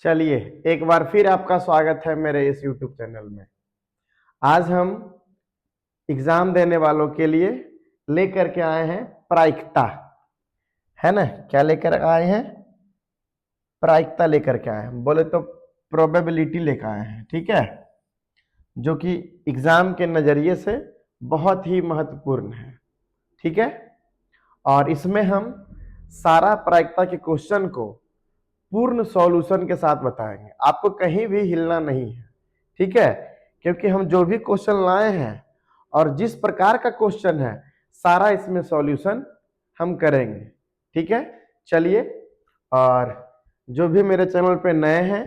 चलिए, एक बार फिर आपका स्वागत है मेरे इस YouTube चैनल में। आज हम एग्जाम देने वालों के लिए लेकर के आए हैं प्रायिकता, है ना। क्या लेकर आए हैं? प्रायिकता लेकर के आए हैं, बोले तो प्रोबेबिलिटी लेकर आए हैं, ठीक है, जो कि एग्जाम के नजरिए से बहुत ही महत्वपूर्ण है, ठीक है। और इसमें हम सारा प्रायिकता के क्वेश्चन को पूर्ण सॉल्यूशन के साथ बताएंगे, आपको कहीं भी हिलना नहीं है, ठीक है। क्योंकि हम जो भी क्वेश्चन लाए हैं और जिस प्रकार का क्वेश्चन है सारा इसमें सॉल्यूशन हम करेंगे, ठीक है। चलिए, और जो भी मेरे चैनल पे नए हैं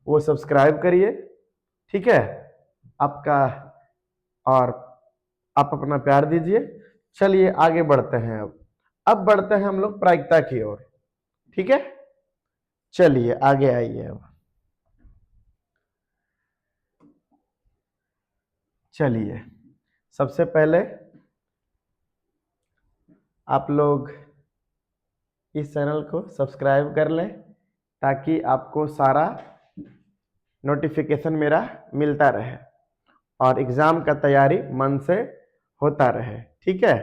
वो सब्सक्राइब करिए, ठीक है आपका, और आप अपना प्यार दीजिए। चलिए आगे बढ़ते हैं। अब बढ़ते हैं हम लोग प्रायिकता की ओर, ठीक है। चलिए आगे आइए। अब चलिए, सबसे पहले आप लोग इस चैनल को सब्सक्राइब कर लें ताकि आपको सारा नोटिफिकेशन मेरा मिलता रहे और एग्जाम का तैयारी मन से होता रहे, ठीक है।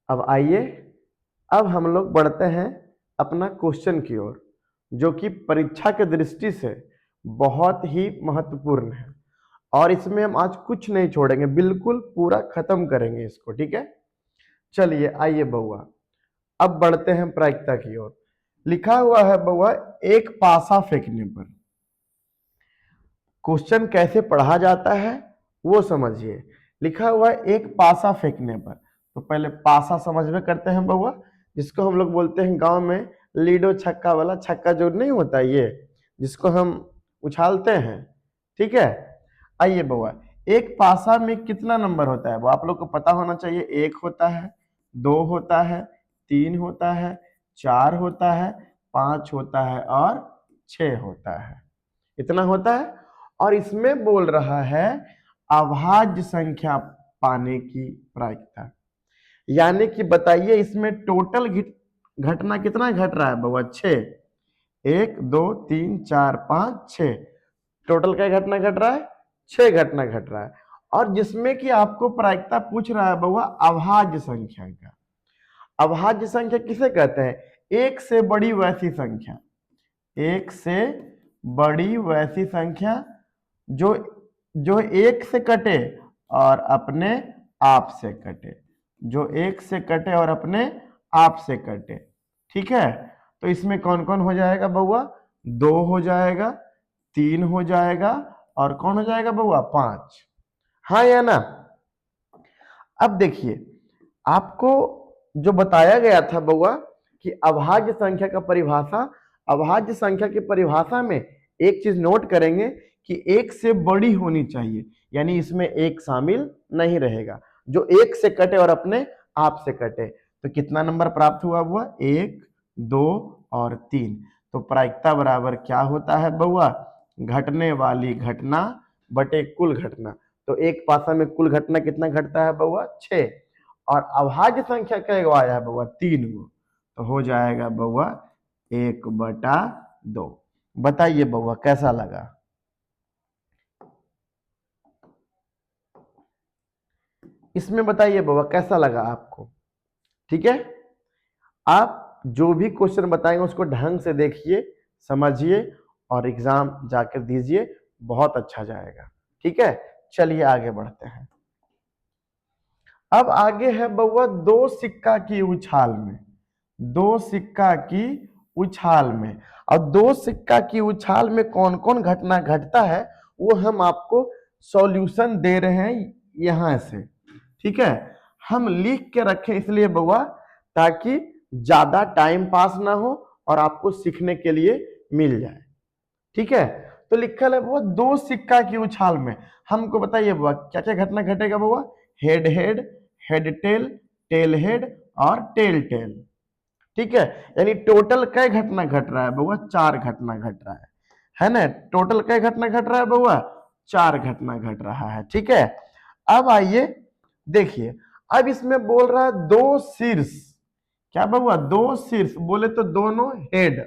अब आइए, अब हम लोग बढ़ते हैं अपना क्वेश्चन की ओर, जो कि परीक्षा के दृष्टि से बहुत ही महत्वपूर्ण है और इसमें हम आज कुछ नहीं छोड़ेंगे, बिल्कुल पूरा खत्म करेंगे इसको, ठीक है। चलिए आइए बउआ, अब बढ़ते हैं प्रायिकता की ओर। लिखा हुआ है बउआ, एक पासा फेंकने पर। क्वेश्चन कैसे पढ़ा जाता है वो समझिए। लिखा हुआ है एक पासा फेंकने पर, तो पहले पासा समझ में करते हैं बउआ, जिसको हम लोग बोलते हैं गांव में लीडो छक्का वाला, छक्का जो नहीं होता ये, जिसको हम उछालते हैं, ठीक है। आइए बउआ, एक पासा में कितना नंबर होता है वो आप लोग को पता होना चाहिए। एक होता है, दो होता है, तीन होता है, चार होता है, पांच होता है और छह होता है। इतना होता है। और इसमें बोल रहा है अभाज्य संख्या पाने की प्रायिकता, यानी कि बताइए इसमें टोटल घटना कितना घट रहा है बउआ? 6। 1 2 3 4 5 6, टोटल क्या घटना घट रहा है? 6 घटना घट रहा है। और जिसमें कि आपको प्रायिकता पूछ रहा है बउआ अभाज्य संख्या का। अभाज्य संख्या किसे कहते हैं? एक से बड़ी वैसी संख्या, एक से बड़ी वैसी संख्या जो जो एक से कटे और अपने आप से कटे, जो एक से कटे और अपने आप से कटे, ठीक है। तो इसमें कौन कौन हो जाएगा बउआ? 2 हो जाएगा, 3 हो जाएगा और कौन हो जाएगा बउआ? 5। हाँ या ना? अब देखिए, आपको जो बताया गया था बउआ कि अभाज्य संख्या का परिभाषा, अभाज्य संख्या की परिभाषा में एक चीज नोट करेंगे कि एक से बड़ी होनी चाहिए, यानी इसमें एक शामिल नहीं रहेगा, जो एक से कटे और अपने आप से कटे। तो कितना नंबर प्राप्त हुआ? 1 2 और 3। तो प्रायिकता बराबर क्या होता है बउआ? घटने वाली घटना बटे कुल घटना। तो एक पासा में कुल घटना कितना घटता है बउआ? 6। और अभाज्य संख्या क्या आया है बउआ? 3 गो। तो हो जाएगा बउआ 1/2। बताइए बउआ कैसा लगा? इसमें बताइए बउआ कैसा लगा आपको? ठीक है, आप जो भी क्वेश्चन बताएंगे उसको ढंग से देखिए, समझिए और एग्जाम जाकर दीजिए, बहुत अच्छा जाएगा, ठीक है। चलिए आगे बढ़ते हैं। अब आगे है बउआ दो सिक्का की उछाल में, दो सिक्का की उछाल में। और दो सिक्का की उछाल में कौन कौन घटना घटता है वो हम आपको सॉल्यूशन दे रहे हैं यहां से, ठीक है। हम लिख के रखें इसलिए बउआ ताकि ज्यादा टाइम पास ना हो और आपको सीखने के लिए मिल जाए, ठीक है। तो लिखा है बउआ दो सिक्का की उछाल में। हमको बताइए बउआ क्या क्या घटना घटेगा बउआ? Head head, head tail, tail head और टेल टेल, ठीक है। यानी टोटल कई घटना घट रहा है बउआ? 4 घटना घट रहा है ना। टोटल कई घटना घट रहा है बउआ? 4 घटना घट रहा है, ठीक है। अब आइए देखिए, अब इसमें बोल रहा है दो शीर्ष। क्या बउआ? दो शीर्ष बोले तो दोनों हेड।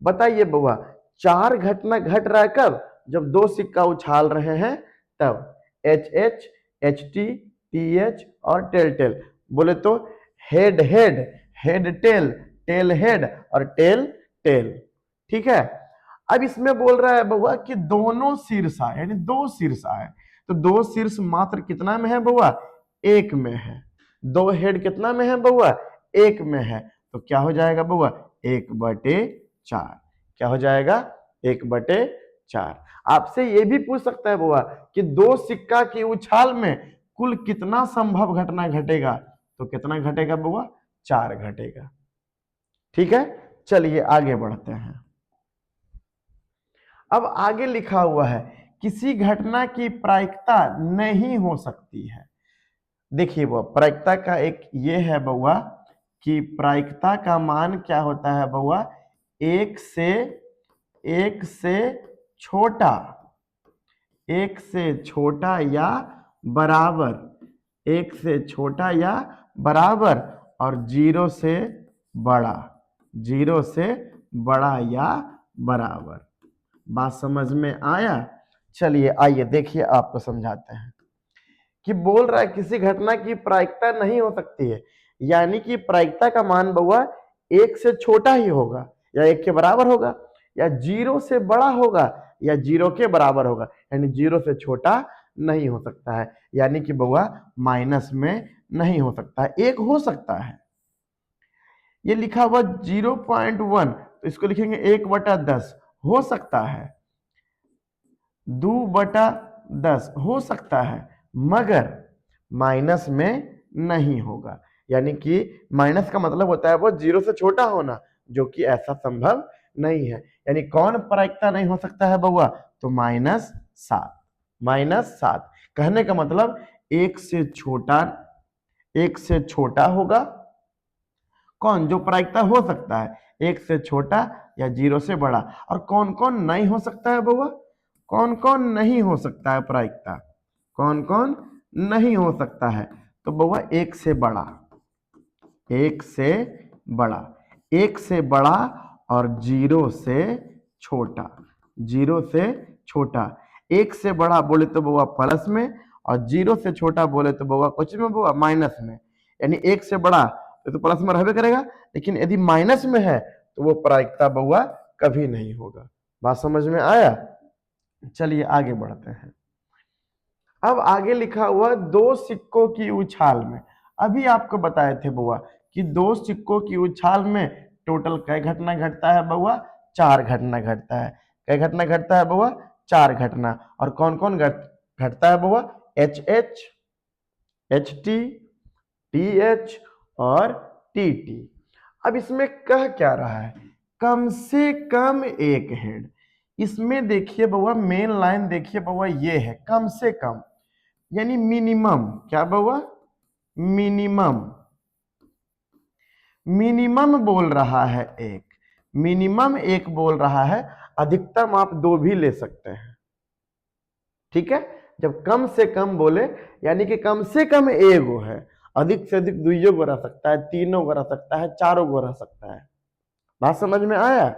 बताइए बउआ 4 घटना घट रहा है कब? जब 2 सिक्का उछाल रहे हैं तब। H H, H T, T H और टेल टेल। बोले तो head head, head tail, tail head और टेल टेल। ठीक है। अब इसमें बोल रहा है बउआ कि दोनों शीर्ष आए, यानी 2 शीर्ष आए। तो 2 शीर्ष मात्र कितना में है बउआ? 1 में है। 2 हेड कितना में है बउआ? 1 में है। तो क्या हो जाएगा बउआ? 1/4। क्या हो जाएगा? 1/4। आपसे ये भी पूछ सकता है बउआ कि 2 सिक्का की उछाल में कुल कितना संभव घटना घटेगा? तो कितना घटेगा बउआ? 4 घटेगा। ठीक है, चलिए आगे बढ़ते हैं। अब आगे लिखा हुआ है किसी घटना की प्रायिकता नहीं हो सकती है। देखिए वो प्रायिकता का एक ये है बउआ कि प्रायिकता का मान क्या होता है बउआ? एक से छोटा, एक से छोटा या बराबर, एक से छोटा या बराबर और 0 से बड़ा, 0 से बड़ा या बराबर। बात समझ में आया? चलिए आइए देखिए आपको समझाते हैं कि बोल रहा है किसी घटना की प्रायिकता नहीं हो सकती है, यानी कि प्रायिकता का मान बउआ 1 से छोटा ही होगा या 1 के बराबर होगा या 0 से बड़ा होगा या 0 के बराबर होगा, यानी 0 से छोटा नहीं हो सकता है, यानी कि बउआ माइनस में नहीं हो सकता है। 1 हो सकता है। ये लिखा हुआ 0.1 तो इसको लिखेंगे 1/10 हो सकता है, 2/10 हो सकता है, मगर माइनस में नहीं होगा। यानी कि माइनस का मतलब होता है वो 0 से छोटा होना, जो कि ऐसा संभव नहीं है। यानी कौन प्रायिकता नहीं हो सकता है बउआ? तो -7। -7 कहने का मतलब 1 से छोटा, 1 से छोटा होगा। कौन? जो प्रायिकता हो सकता है 1 से छोटा या 0 से बड़ा। और कौन कौन नहीं हो सकता है बउआ? कौन कौन नहीं हो सकता है प्रायिकता? कौन कौन नहीं हो सकता है? तो बउआ 1 से बड़ा, 1 से बड़ा, 1 से बड़ा और 0 से छोटा, 0 से छोटा। 1 से बड़ा बोले तो बउआ प्लस में और 0 से छोटा बोले तो बउआ कुछ में बउआ माइनस में। यानी 1 से बड़ा तो प्लस में रहबे करेगा, लेकिन यदि माइनस में है तो वो प्रायिकता बउआ कभी नहीं होगा। बात समझ में आया? चलिए आगे बढ़ते हैं। अब आगे लिखा हुआ 2 सिक्कों की उछाल में। अभी आपको बताए थे बउआ कि 2 सिक्कों की उछाल में टोटल कै घटना घटता है बउआ? 4 घटना घटता है। कै घटना घटता है बउआ? 4 घटना। और कौन कौन घटता है बउआ? H H, H T, T H और टी टी। अब इसमें कह क्या रहा है? कम से कम एक हेड। इसमें देखिए बउआ मेन लाइन देखिए बउआ ये है कम से कम, यानी मिनिमम। क्या बउआ? मिनिमम। मिनिमम बोल रहा है एक, मिनिमम एक बोल रहा है, अधिकतम आप 2 भी ले सकते हैं। ठीक है, जब कम से कम बोले यानी कि कम से कम एगो है, अधिक से अधिक 2 गो रह सकता है, 3 गो रह सकता है, 4 गो रह सकता है। बात समझ में आया?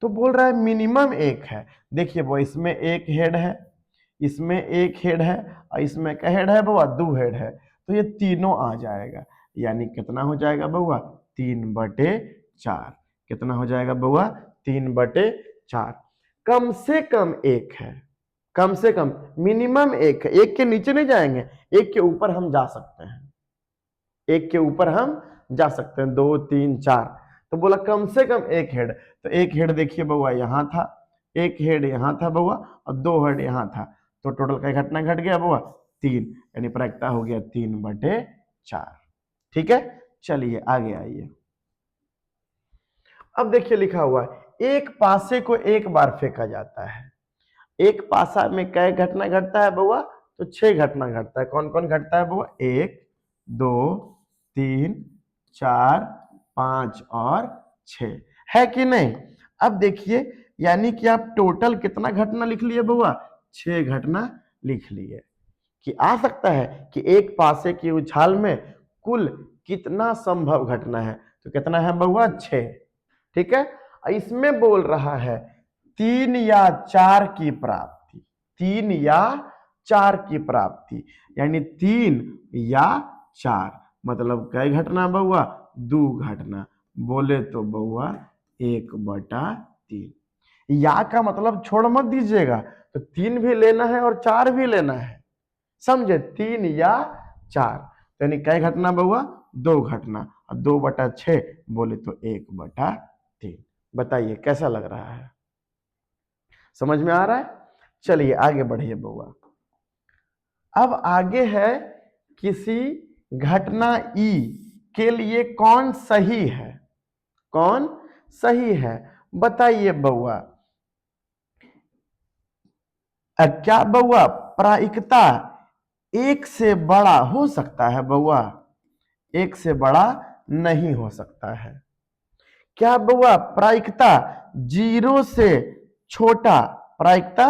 तो बोल रहा है मिनिमम एक है। देखिए वो इसमें एक हेड है, इसमें एक हेड है और इसमें क्या हेड है बउआ? 2 हेड है। तो ये तीनों आ जाएगा, यानी कितना हो जाएगा बउआ? 3/4। कितना हो जाएगा बउआ? 3/4। कम से कम एक है, कम से कम मिनिमम एक है। एक के नीचे नहीं जाएंगे, एक के ऊपर हम जा सकते हैं, एक के ऊपर हम जा सकते हैं, 2 3 4। तो बोला कम से कम एक हेड। तो एक हेड देखिए बउआ यहाँ था, एक हेड यहाँ था बउआ और 2 हेड यहाँ था। तो टोटल क्या घटना घट गया बउआ? 3, यानी प्रायिकता हो गया 3/4। ठीक है, चलिए आगे आइए। अब देखिए लिखा हुआ है एक पासे को एक बार फेंका जाता है। एक पासा में कै घटना घटता है बउआ? तो 6 घटना घटता है। कौन कौन घटता है बउआ? 1 2 3 4 5 और 6, है कि नहीं? अब देखिए यानी कि आप टोटल कितना घटना लिख लिए बउआ? 6 घटना लिख लिए। कि आ सकता है कि एक पासे की उछाल में कुल कितना संभव घटना है? तो कितना है बउआ? 6। ठीक है, इसमें बोल रहा है 3 या 4 की प्राप्ति, 3 या 4 की प्राप्ति, यानी 3 या 4 मतलब कई घटना बउआ, 2 घटना, बोले तो बउआ 1/3। या का मतलब छोड़ मत दीजिएगा, तो 3 भी लेना है और 4 भी लेना है, समझे, 3 या 4, यानी कई घटना बउआ, 2 घटना, और 2/6 बोले तो 1/3। बताइए कैसा लग रहा है, समझ में आ रहा है? चलिए आगे बढ़िए बउआ। अब आगे है किसी घटना ई के लिए कौन सही है, कौन सही है, बताइए बउआ। क्या बउआ प्रायिकता 1 से बड़ा हो सकता है बउआ? 1 से बड़ा नहीं हो सकता है। क्या बउआ प्रायिकता 0 से छोटा, प्रायिकता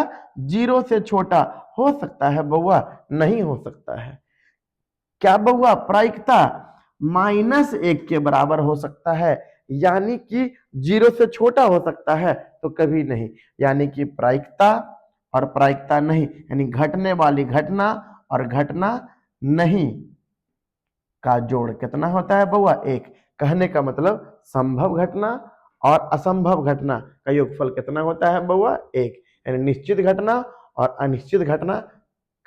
0 से छोटा हो सकता है बउआ? नहीं हो सकता है। क्या बउआ प्रायिकता -1 के बराबर हो सकता है, यानी कि 0 से छोटा हो सकता है? तो कभी नहीं, यानी कि प्रायिकता और प्रायिकता नहीं, यानी घटने वाली घटना और घटना नहीं का जोड़ कितना होता है बउआ? 1। कहने का मतलब संभव घटना और असंभव घटना का योगफल कितना होता है बउआ? 1। यानी निश्चित घटना और अनिश्चित घटना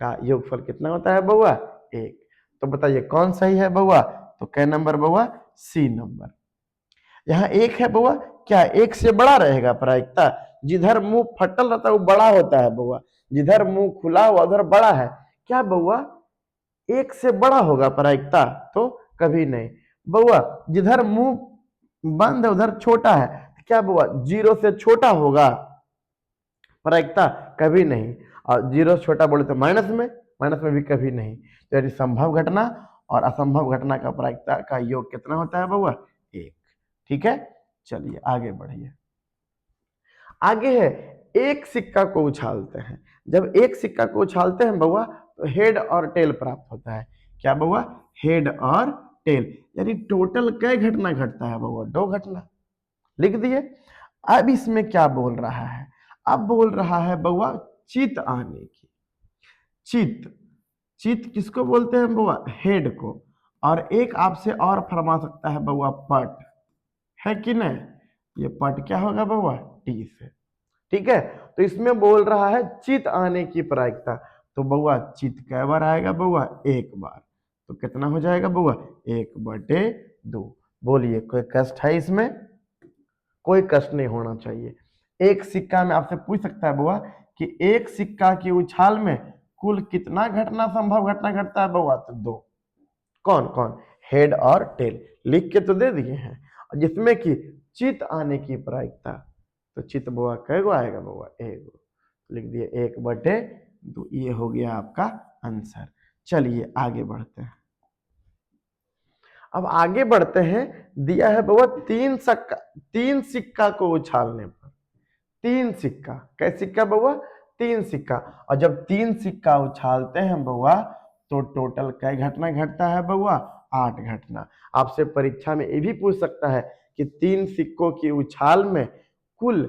का योगफल कितना होता है बउआ? 1। तो बताइए कौन सही है बउआ? तो कै नंबर बउआ? C number. यहाँ 1 है बउआ, क्या 1 से बड़ा रहेगा प्रायिकता? जिधर मुंह फटल रहता है वो बड़ा होता है बउआ, जिधर मुंह खुला हुआ उधर बड़ा है। क्या बउआ 1 से बड़ा होगा प्रायिकता? तो कभी नहीं। बउआ जिधर मुंह बंद है उधर छोटा है, क्या बउआ 0 से छोटा होगा प्रायिकता? कभी नहीं। और 0 से छोटा बोले तो माइनस में भी कभी नहीं। तो यानी संभव घटना और असंभव घटना का प्रायिकता का योग कितना होता है बउआ? 1। ठीक है, चलिए आगे बढ़िए। आगे है एक सिक्का को उछालते हैं। जब एक सिक्का को उछालते हैं बउआ तो हेड और टेल प्राप्त होता है। क्या बउआ? हेड और टेल, यानी टोटल कई घटना घटता है बउआ? 2 घटना। लिख दिए। अब इसमें क्या बोल रहा है? अब बोल रहा है बउआ चित आने की। चित, चित किसको बोलते हैं बउआ? हेड को। और एक आपसे और फरमा सकता है बउआ पट, है कि नहीं? ये पट क्या होगा बउआ? टी से। ठीक है, तो इसमें बोल रहा है चित आने की प्रायिकता। तो बउआ चित कै बार आएगा बउआ? 1 बार। तो कितना हो जाएगा बउआ? 1/2। बोलिए कोई कष्ट है इसमें? कोई कष्ट नहीं होना चाहिए। एक सिक्का में आपसे पूछ सकता है बउआ कि एक सिक्का की उछाल में कुल कितना घटना संभव घटना घटता है बउआ? तो 2। कौन कौन? हेड और टेल। लिख के तो दे दिए हैं, जिसमें कि चित आने की प्रायिकता। तो चित बउआ कैगो आएगा बउआ? 1। लिख दिए 1/2। ये हो गया आपका आंसर। चलिए आगे बढ़ते हैं। अब आगे बढ़ते हैं। दिया है बउआ 3 सिक्का को उछालने पर। 3 सिक्का, कै सिक्का बउआ? 3 सिक्का। और जब 3 सिक्का उछालते हैं बउआ तो टोटल कै घटना घटता है बउआ? 8 घटना। आपसे परीक्षा में ये भी पूछ सकता है कि 3 सिक्कों की उछाल में कुल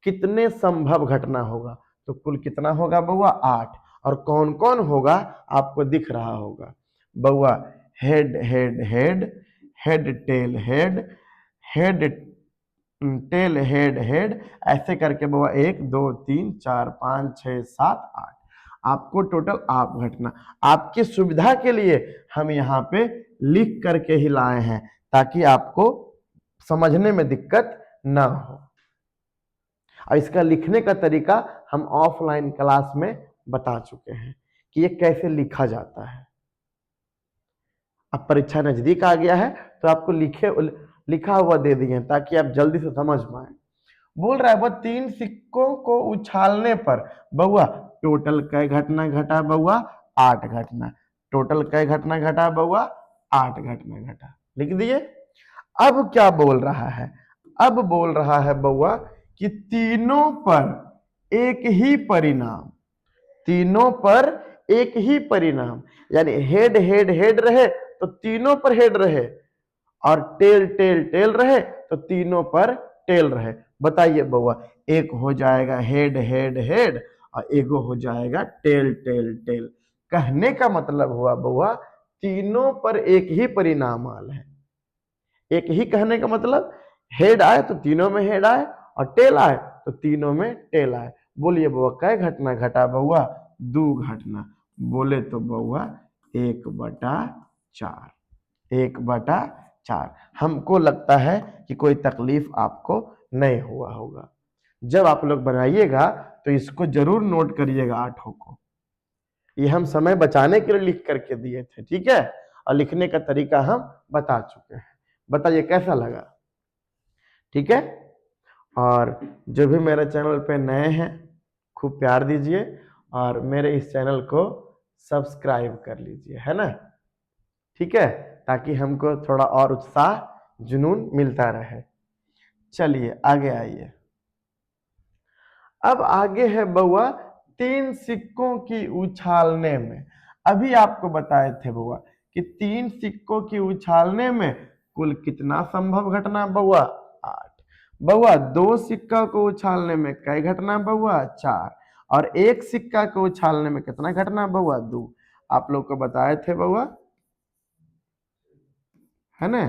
कितने संभव घटना होगा? तो कुल कितना होगा बउआ? 8। और कौन कौन होगा आपको दिख रहा होगा बउआ? Head head head, head tail head, head tail head head, ऐसे करके बउआ 1 2 3 4 5 6 7 8। आपको टोटल 8 घटना। आपकी सुविधा के लिए हम यहाँ पे लिख करके ही लाए हैं ताकि आपको समझने में दिक्कत ना हो। और इसका लिखने का तरीका हम ऑफलाइन क्लास में बता चुके हैं कि ये कैसे लिखा जाता है। अब परीक्षा नजदीक आ गया है तो आपको लिखा हुआ दे दिए ताकि आप जल्दी से समझ पाए। बोल रहा है वह 3 सिक्कों को उछालने पर बउआ टोटल कै घटना घटा बउआ? 8 घटना। टोटल कै घटना घटा बउआ? 8 घटना घटा। लिख दिए। अब क्या बोल रहा है? अब बोल रहा है बउआ कि तीनों पर एक ही परिणाम, तीनों पर एक ही परिणाम, यानी हेड हेड हेड रहे तो तीनों पर हेड रहे और टेल टेल टेल रहे तो तीनों पर टेल रहे। बताइए बउआ, एक हो जाएगा हेड हेड हेड और एगो हो जाएगा टेल टेल टेल। कहने का मतलब हुआ बउआ, तीनों पर एक ही परिणाम है। एक ही कहने का मतलब, हेड आए तो तीनों में हेड आए और टेल आए तो तीनों में टेल आए। बोलिए बउआ, कै घटना घटा बउआ? 2 घटना। बोले तो बउआ 1/4, 1/4। हमको लगता है कि कोई तकलीफ आपको नहीं हुआ होगा। जब आप लोग बनाइएगा तो इसको जरूर नोट करिएगा 8 को। ये हम समय बचाने के लिए लिख करके दिए थे, ठीक है, और लिखने का तरीका हम बता चुके हैं। बताइए कैसा लगा? ठीक है। और जो भी मेरे चैनल पे नए हैं, खूब प्यार दीजिए और मेरे इस चैनल को सब्सक्राइब कर लीजिए, है ना? ठीक है, ताकि हमको थोड़ा और उत्साह जुनून मिलता रहे। चलिए आगे आइए। अब आगे है बउआ 3 सिक्कों की उछालने में। अभी आपको बताए थे बउआ कि 3 सिक्कों की उछालने में कुल कितना संभव घटना बउआ? 8। बउआ 2 सिक्का को उछालने में कई घटना बउआ? 4। और 1 सिक्का को उछालने में कितना घटना बउआ? 2। आप लोग को बताए थे बउआ, है ना,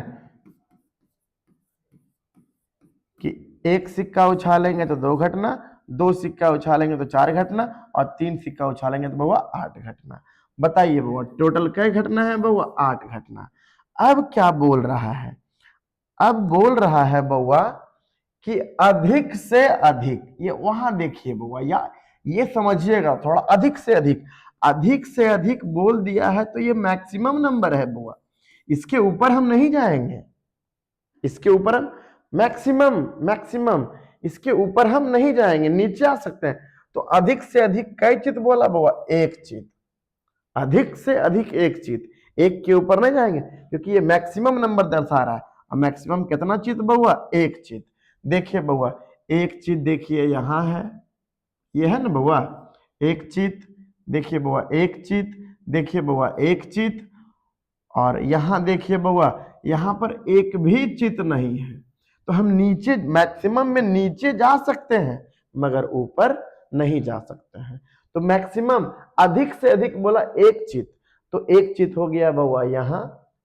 कि 1 सिक्का उछालेंगे तो 2 घटना, 2 सिक्का उछालेंगे तो 4 घटना और 3 सिक्का उछालेंगे तो बउआ 8 घटना। बताइए बउआ टोटल कई घटना है बउआ? 8 घटना। अब क्या बोल रहा है? अब बोल रहा है बउआ कि अधिक से अधिक, ये वहां देखिए बउआ, या ये समझिएगा थोड़ा, अधिक से अधिक, अधिक से अधिक बोल दिया है तो ये मैक्सिमम नंबर है बउआ। इसके ऊपर हम नहीं जाएंगे, इसके ऊपर हम मैक्सिमम मैक्सिमम, इसके ऊपर हम नहीं जाएंगे, नीचे आ सकते हैं। तो अधिक से अधिक कई चित बोला बउआ? 1 चित। अधिक से अधिक 1 चित, 1 के ऊपर नहीं जाएंगे क्योंकि ये मैक्सिमम नंबर दर्शा रहा है। और मैक्सिमम कितना चित बउआ? 1 चित। देखिए बउआ 1 चित, देखिए यहां है, ये है ना बउआ 1 चित। देखिए बउआ 1 चित, देखिए बउआ 1 चित, और यहां देखिए बउआ यहां पर एक भी चित नहीं है। तो हम नीचे मैक्सिमम में नीचे जा सकते हैं मगर ऊपर नहीं जा सकते हैं। तो मैक्सिमम अधिक से अधिक बोला 1 चित, तो 1 चित हो गया बउआ यहां,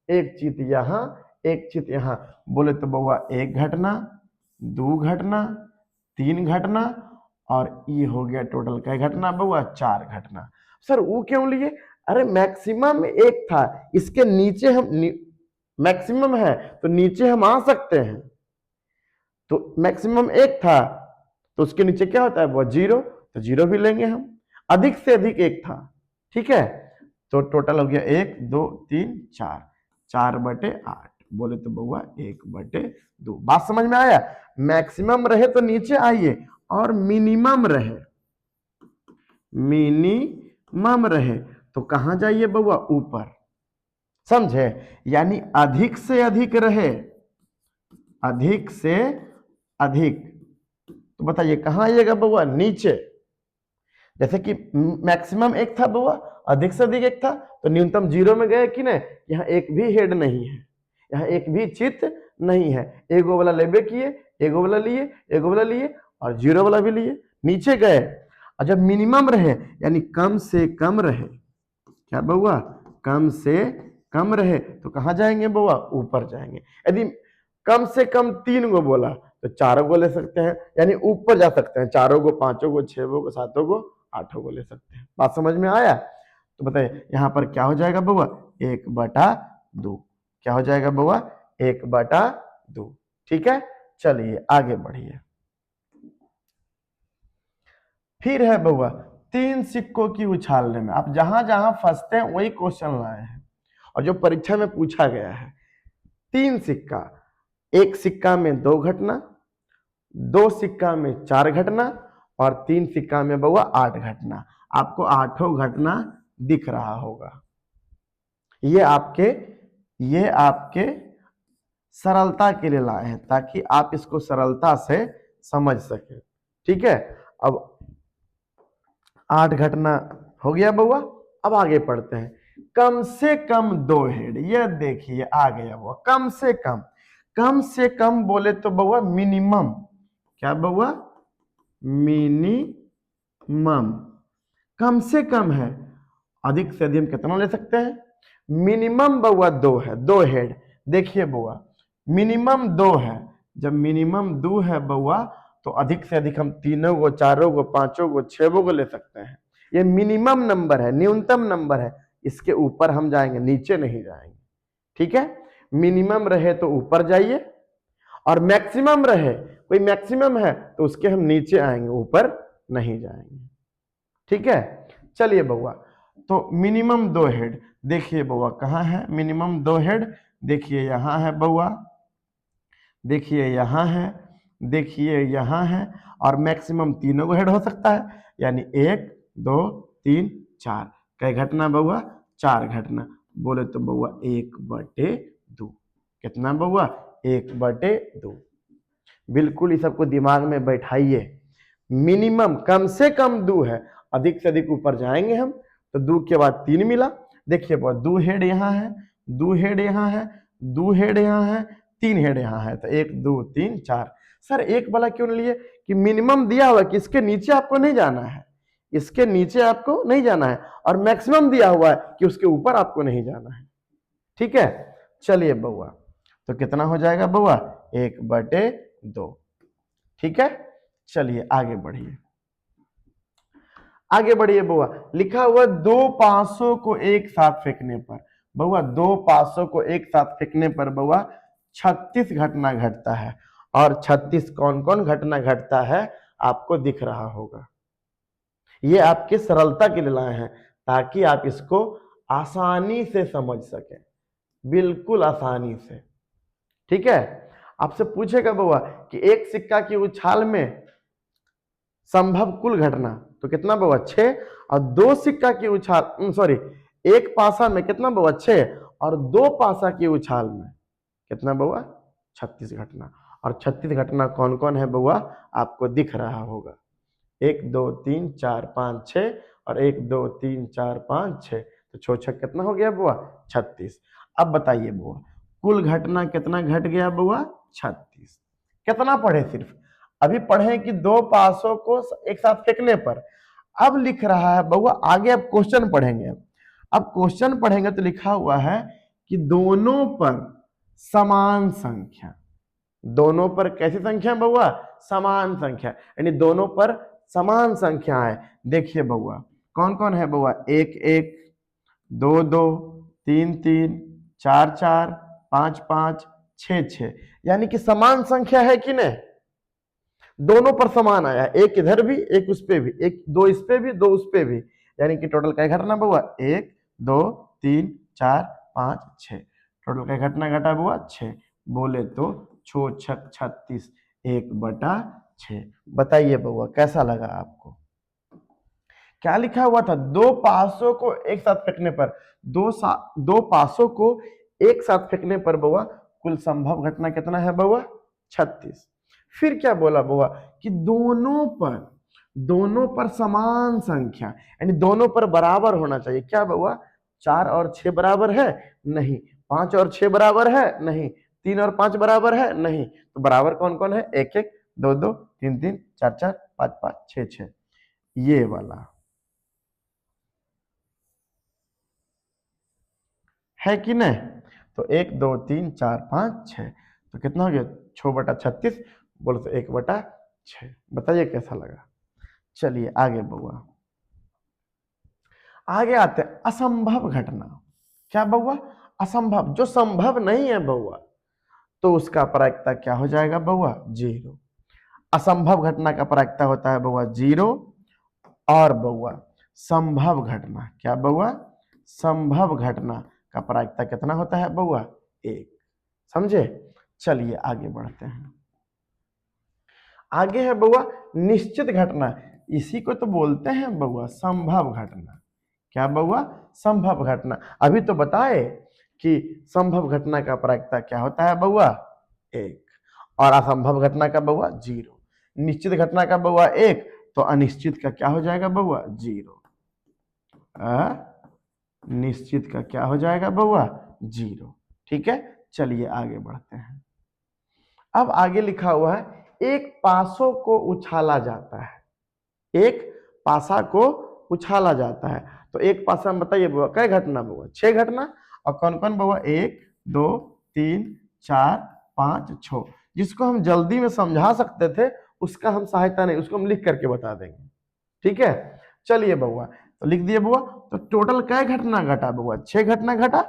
1 चित यहां, 1 चित यहां। बोले तो बउआ 1 घटना, 2 घटना, 3 घटना, और ये हो गया टोटल क्या घटना बउआ? 4 घटना। सर वो क्यों लिए? अरे मैक्सिमम 1 था, इसके नीचे हम मैक्सिमम है तो नीचे हम आ सकते हैं। तो मैक्सिमम 1 था तो उसके नीचे क्या होता है वो? 0, तो 0 भी लेंगे हम। अधिक से अधिक 1 था, ठीक है, तो टोटल हो गया 1 2 3 4, 4/8। बोले तो बउआ 1/2। बात समझ में आया? मैक्सिमम रहे तो नीचे आइए, और मिनिमम रहे, मिनिमम रहे तो कहां जाइए बउआ? ऊपर। समझे? यानी अधिक से अधिक रहे, अधिक से अधिक, तो बताइए कहां आइएगा बउआ? नीचे। जैसे कि मैक्सिमम 1 था बउआ, अधिक से अधिक 1 था, तो न्यूनतम 0 में गए कि नहीं? यहाँ एक भी हेड नहीं है, यहाँ एक भी चित नहीं है। एगो वाला लेबे किए, एगो वाला लिए, एगो वाला लिए और 0 वाला भी लिए, नीचे गए। और जब मिनिमम रहे यानी कम से कम रहे, क्या बउआ? कम से कम रहे तो कहां जाएंगे बउआ? ऊपर जाएंगे। यदि कम से कम 3 गो बोला तो 4 गो ले सकते हैं, यानी ऊपर जा सकते हैं, 4 गो, 5 गो, 6 गो, 7 गो, 8 गो ले सकते हैं। बात समझ में आया? तो बताइए यहां पर क्या हो जाएगा बउआ? 1/2। क्या हो जाएगा बउआ? 1/2। ठीक है, चलिए आगे बढ़िए। फिर है बउआ 3 सिक्कों की उछालने में। आप जहां जहां फंसते हैं वही क्वेश्चन लाए हैं और जो परीक्षा में पूछा गया है। 3 सिक्का, 1 सिक्का में 2 घटना, 2 सिक्का में 4 घटना और 3 सिक्का में बउआ 8 घटना। आपको 8 घटना दिख रहा होगा। ये आपके सरलता के लिए लाए हैं ताकि आप इसको सरलता से समझ सके। ठीक है, अब 8 घटना हो गया बउआ। अब आगे पढ़ते हैं। कम से कम 2 हेड, ये देखिए आ गया बउआ, कम से कम। कम से कम बोले तो बउआ मिनिमम, क्या बउआ, मिनिमम, कम से कम है। अधिक से अधिक हम कितना ले सकते हैं, मिनिमम बउआ 2 है, 2 हेड। देखिए बउआ, मिनिमम 2 है, जब मिनिमम 2 है बउआ तो अधिक से अधिक हम 3 को, 4 को, 5 को, 6 को ले सकते हैं। ये मिनिमम नंबर है, न्यूनतम नंबर है, इसके ऊपर हम जाएंगे, नीचे नहीं जाएंगे। ठीक है, मिनिमम रहे तो ऊपर जाइए, और मैक्सिमम रहे, कोई मैक्सिमम है तो उसके हम नीचे आएंगे, ऊपर नहीं जाएंगे। ठीक है, चलिए बउआ, तो मिनिमम 2 हेड, देखिए बउआ कहाँ है मिनिमम 2 हेड, देखिए यहाँ है बउआ, देखिए यहाँ है, देखिए यहाँ है, और मैक्सिमम 3 को हेड हो सकता है, यानी 1 2 3 4। कई घटना बउआ, 4 घटना। बोले तो बउआ 1/2। कितना बउआ, 1/2। बिल्कुल इस सबको दिमाग में बैठाइए। मिनिमम कम से कम 2 है, अधिक से अधिक ऊपर जाएंगे हम तो 2 के बाद 3 मिला। देखिए बउआ 2 हेड यहाँ है, 2 हेड यहाँ है, 2 हेड यहाँ है, 3 हेड यहाँ है, तो 1 2 3 4। सर एक वाला क्यों नहीं लिए, कि मिनिमम दिया हुआ कि इसके नीचे आपको नहीं जाना है, इसके नीचे आपको नहीं जाना है, और मैक्सिमम दिया हुआ है कि उसके ऊपर आपको नहीं जाना है। ठीक है, चलिए बउआ, तो कितना हो जाएगा बउआ, 1/2। ठीक है, चलिए आगे बढ़िए, आगे बढ़िए बउआ। लिखा हुआ 2 500 को एक साथ फेंकने पर, बउआ 2 500 को एक साथ फेंकने पर बउआ 36 घटना घटता है। और 36 कौन कौन घटना घटता है आपको दिख रहा होगा। ये आपके सरलता के लिए लाए हैं, ताकि आप इसको आसानी से समझ सकें, बिल्कुल आसानी से। ठीक है, आपसे पूछेगा बउआ कि एक सिक्का की उछाल में संभव कुल घटना, तो कितना बउआ 6, और 2 सिक्का की उछाल, सॉरी, एक पासा में कितना बउआ 6, और 2 पासा की उछाल में कितना बउआ 36 घटना। और 36 घटना कौन कौन है बउआ आपको दिख रहा होगा, 1 2 3 4 5 6, और 1 2 3 4 5 6, तो 6 6 कितना हो गया बउआ 36। अब बताइए बउआ कुल घटना कितना घट गया बउआ 36। कितना पढ़े, सिर्फ अभी पढ़े कि 2 500 को एक साथ फेंकने पर। अब लिख रहा है बउआ, आगे अब क्वेश्चन पढ़ेंगे। अब क्वेश्चन पढ़ेंगे तो लिखा हुआ है कि दोनों पर समान संख्या, दोनों पर कैसी संख्या बउआ, समान संख्या, यानी दोनों पर समान संख्या है। देखिए बउआ कौन कौन है बउआ, 1 1 2 2 3 3 4 4 5 5 6 6, यानी कि समान संख्या है कि नहीं, दोनों पर समान आया, एक इधर भी एक उस पे भी, एक 2 इस पे भी 2 उस पे भी, यानी कि टोटल क्या घटना बउआ 1 2 3 4 5 6, टोटल क्या घटना घटा बउआ 6। बोले तो 6 6 36, 1/6। बताइए बउआ कैसा लगा आपको, क्या लिखा हुआ था, 2 500 को एक साथ फेंकने पर, 2 500 को एक साथ फेंकने पर बउआ कुल संभव घटना कितना है बउआ 36। फिर क्या बोला बउआ कि दोनों पर समान संख्या, यानी दोनों पर बराबर होना चाहिए। क्या बउआ 4 और 6 बराबर है, नहीं। 5 और 6 बराबर है, नहीं। 3 और 5 बराबर है, नहीं। तो बराबर कौन कौन है, 1 1 2 2 3 3 4 4 5 5 6 6, ये वाला है कि नहीं। तो 1 2 3 4 5 6, तो कितना हो गया 6/36, बोलो तो 1/6। बताइए कैसा लगा। चलिए आगे बउआ, आगे आते हैं असंभव घटना। क्या बउआ, असंभव, जो संभव नहीं है बउआ, तो उसका प्रायिकता क्या हो जाएगा बउआ 0। असंभव घटना का प्रायिकता होता है बउआ 0। और बउआ संभव घटना, क्या बउआ, संभव घटना का प्रायिकता कितना होता है बउआ 1। समझे, चलिए आगे बढ़ते हैं। आगे है बउआ निश्चित घटना, इसी को तो बोलते हैं बउआ संभव घटना। क्या बउआ, संभव घटना। अभी तो बताए कि संभव घटना का प्रायिकता क्या होता है बउआ 1, और असंभव घटना का बउआ 0। निश्चित घटना का बउआ 1, तो अनिश्चित का क्या हो जाएगा बउआ 0। निश्चित का क्या हो जाएगा बउआ 0। ठीक है, चलिए आगे बढ़ते हैं। अब आगे लिखा हुआ है एक पासों को उछाला जाता है, एक पासा को उछाला जाता है। तो एक पासा में बताइए बउआ कै घटना बउआ? 6 घटना। और कौन कौन बउआ? 1 2 3 4 5 6। जिसको हम जल्दी में समझा सकते थे उसका हम सहायता नहीं, उसको हम लिख करके बता देंगे। ठीक है, चलिए बउआ, तो लिख दिए बउआ। तो टोटल कै घटना घटा बउआ? 6 घटना घटा।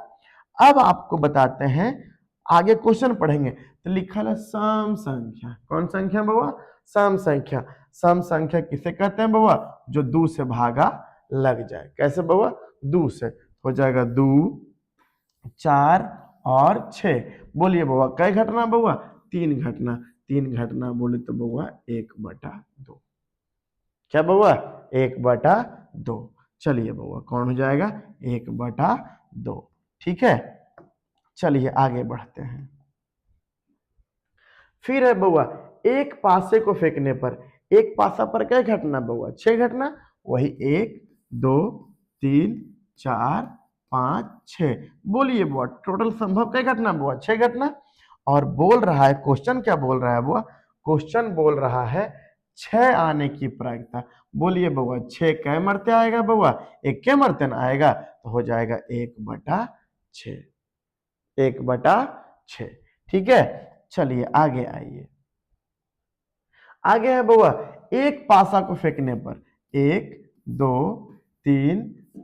अब आपको बताते हैं, आगे क्वेश्चन पढ़ेंगे तो लिखा है सम संख्या। कौन संख्या बउआ? सम संख्या। सम संख्या किसे कहते हैं बउआ? जो 2 से भागा लग जाए। कैसे बउआ? 2 से हो जाएगा 2 4 और 6। बोलिए बउआ कै घटना बउआ? 3 घटना। 3 घटना बोले तो बउआ 1/2। क्या बउआ? 1/2। चलिए बउआ कौन हो जाएगा? 1/2। ठीक है, चलिए आगे बढ़ते हैं। फिर है बउआ एक पासे को फेंकने पर, एक पासा पर क्या घटना बउआ? 6 घटना। वही 1 2 3 4 5 6। बोलिए बुआ टोटल संभव क्या घटना बुआ? 6 घटना। और बोल रहा है, क्वेश्चन क्या बोल रहा है बुआ? क्वेश्चन बोल रहा है 6 आने की प्रायिकता। बोलिए बउआ 6 कै मरते आएगा बउआ? 1 के मरते ना आएगा, तो हो जाएगा 1/6। 1/6। ठीक है, चलिए आगे आइए। आगे है बउआ एक पासा को फेंकने पर 1 2 3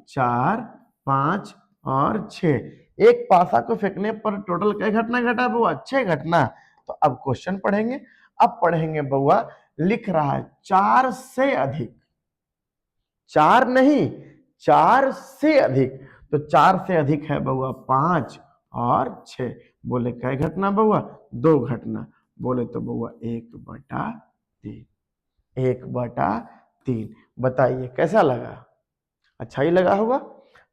4 5 और 6। एक पासा को फेंकने पर टोटल क्या घटना घटा बउआ? 6 घटना। तो अब क्वेश्चन पढ़ेंगे। अब पढ़ेंगे बउआ, लिख रहा है 4 से अधिक। 4 नहीं, 4 से अधिक। तो 4 से अधिक है बउआ 5 और 6। बोले क्या घटना बउआ? 2 घटना। बोले तो बउआ 1/3। 1/3। बताइए कैसा लगा? अच्छा ही लगा होगा।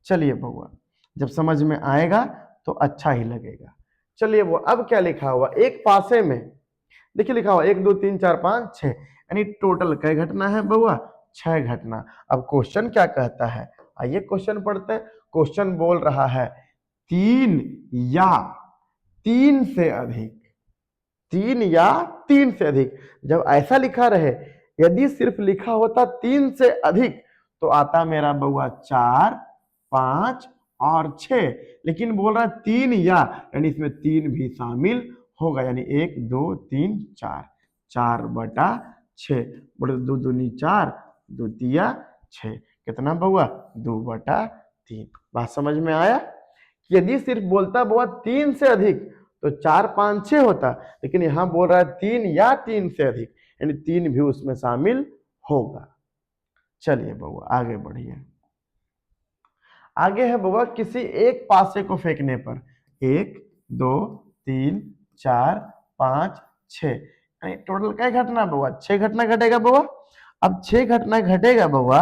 चलिए बउआ, जब समझ में आएगा तो अच्छा ही लगेगा। चलिए वो अब क्या लिखा हुआ? एक पासे में देखिए लिखा हुआ 1 2 3 4 5 6, यानी टोटल क्या घटना है बउआ? 6 घटना। अब क्वेश्चन क्या कहता है? आइए क्वेश्चन पढ़ते हैं। क्वेश्चन बोल रहा है 3 या 3 से अधिक। 3 या 3 से अधिक। जब ऐसा लिखा रहे, यदि सिर्फ लिखा होता 3 से अधिक तो आता मेरा बउआ 4 5 और 6। लेकिन बोल रहा है 3 या, यानी इसमें 3 भी शामिल होगा, यानी 1 2 3 4। 4/6। बोले 2 दूनी 4, 2 तिया 6। कितना बउआ? 2/3। बात समझ में आया? यदि सिर्फ बोलता बउआ 3 से अधिक तो 4 5 6 होता, लेकिन यहां बोल रहा है 3 या 3 से अधिक, यानी 3 भी उसमें शामिल होगा। चलिए बउआ आगे बढ़िए। आगे है बउआ किसी एक पासे को फेंकने पर 1 2 3 4 5 6, टोटल क्या घटना बउआ? 6 घटना घटेगा बउआ। अब 6 घटना घटेगा बउआ,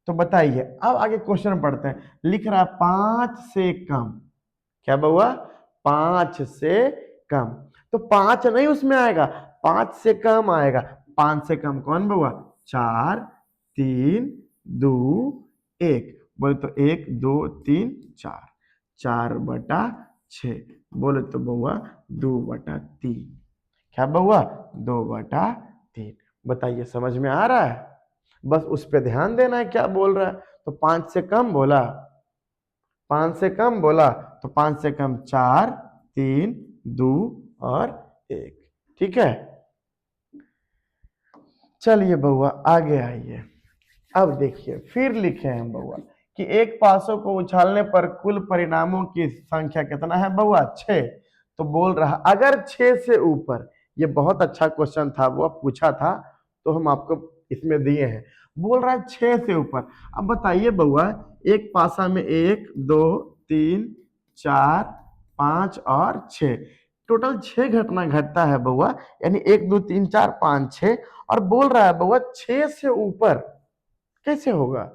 तो बताइए। अब आगे क्वेश्चन पढ़ते हैं। लिख रहा 5 से कम। क्या बउआ? 5 से कम। तो 5 नहीं उसमें आएगा, 5 से कम आएगा। 5 से कम कौन बउआ? 4 3 2 1। बोले तो 1 2 3 4। 4/6। बोले तो बउआ 2/3। क्या बउआ? 2/3। बताइए समझ में आ रहा है? बस उस पे ध्यान देना है क्या बोल रहा है। तो 5 से कम बोला, 5 से कम बोला, तो 5 से कम 4 3 2 और 1। ठीक है, चलिए बउआ आगे आइए। अब देखिए फिर लिखे हैं बउआ कि एक पासों को उछालने पर कुल परिणामों की संख्या कितना है बउआ? 6। तो बोल रहा अगर 6 से ऊपर, ये बहुत अच्छा क्वेश्चन था, वो पूछा था तो हम आपको इसमें दिए हैं। बोल रहा है 6 से ऊपर। अब बताइए बउआ एक पासा में 1 2 3 4 5 और 6, टोटल 6 घटना घटता है बउआ, यानी 1 2 3 4 5 6। और बोल रहा है बउआ 6 से ऊपर कैसे होगा?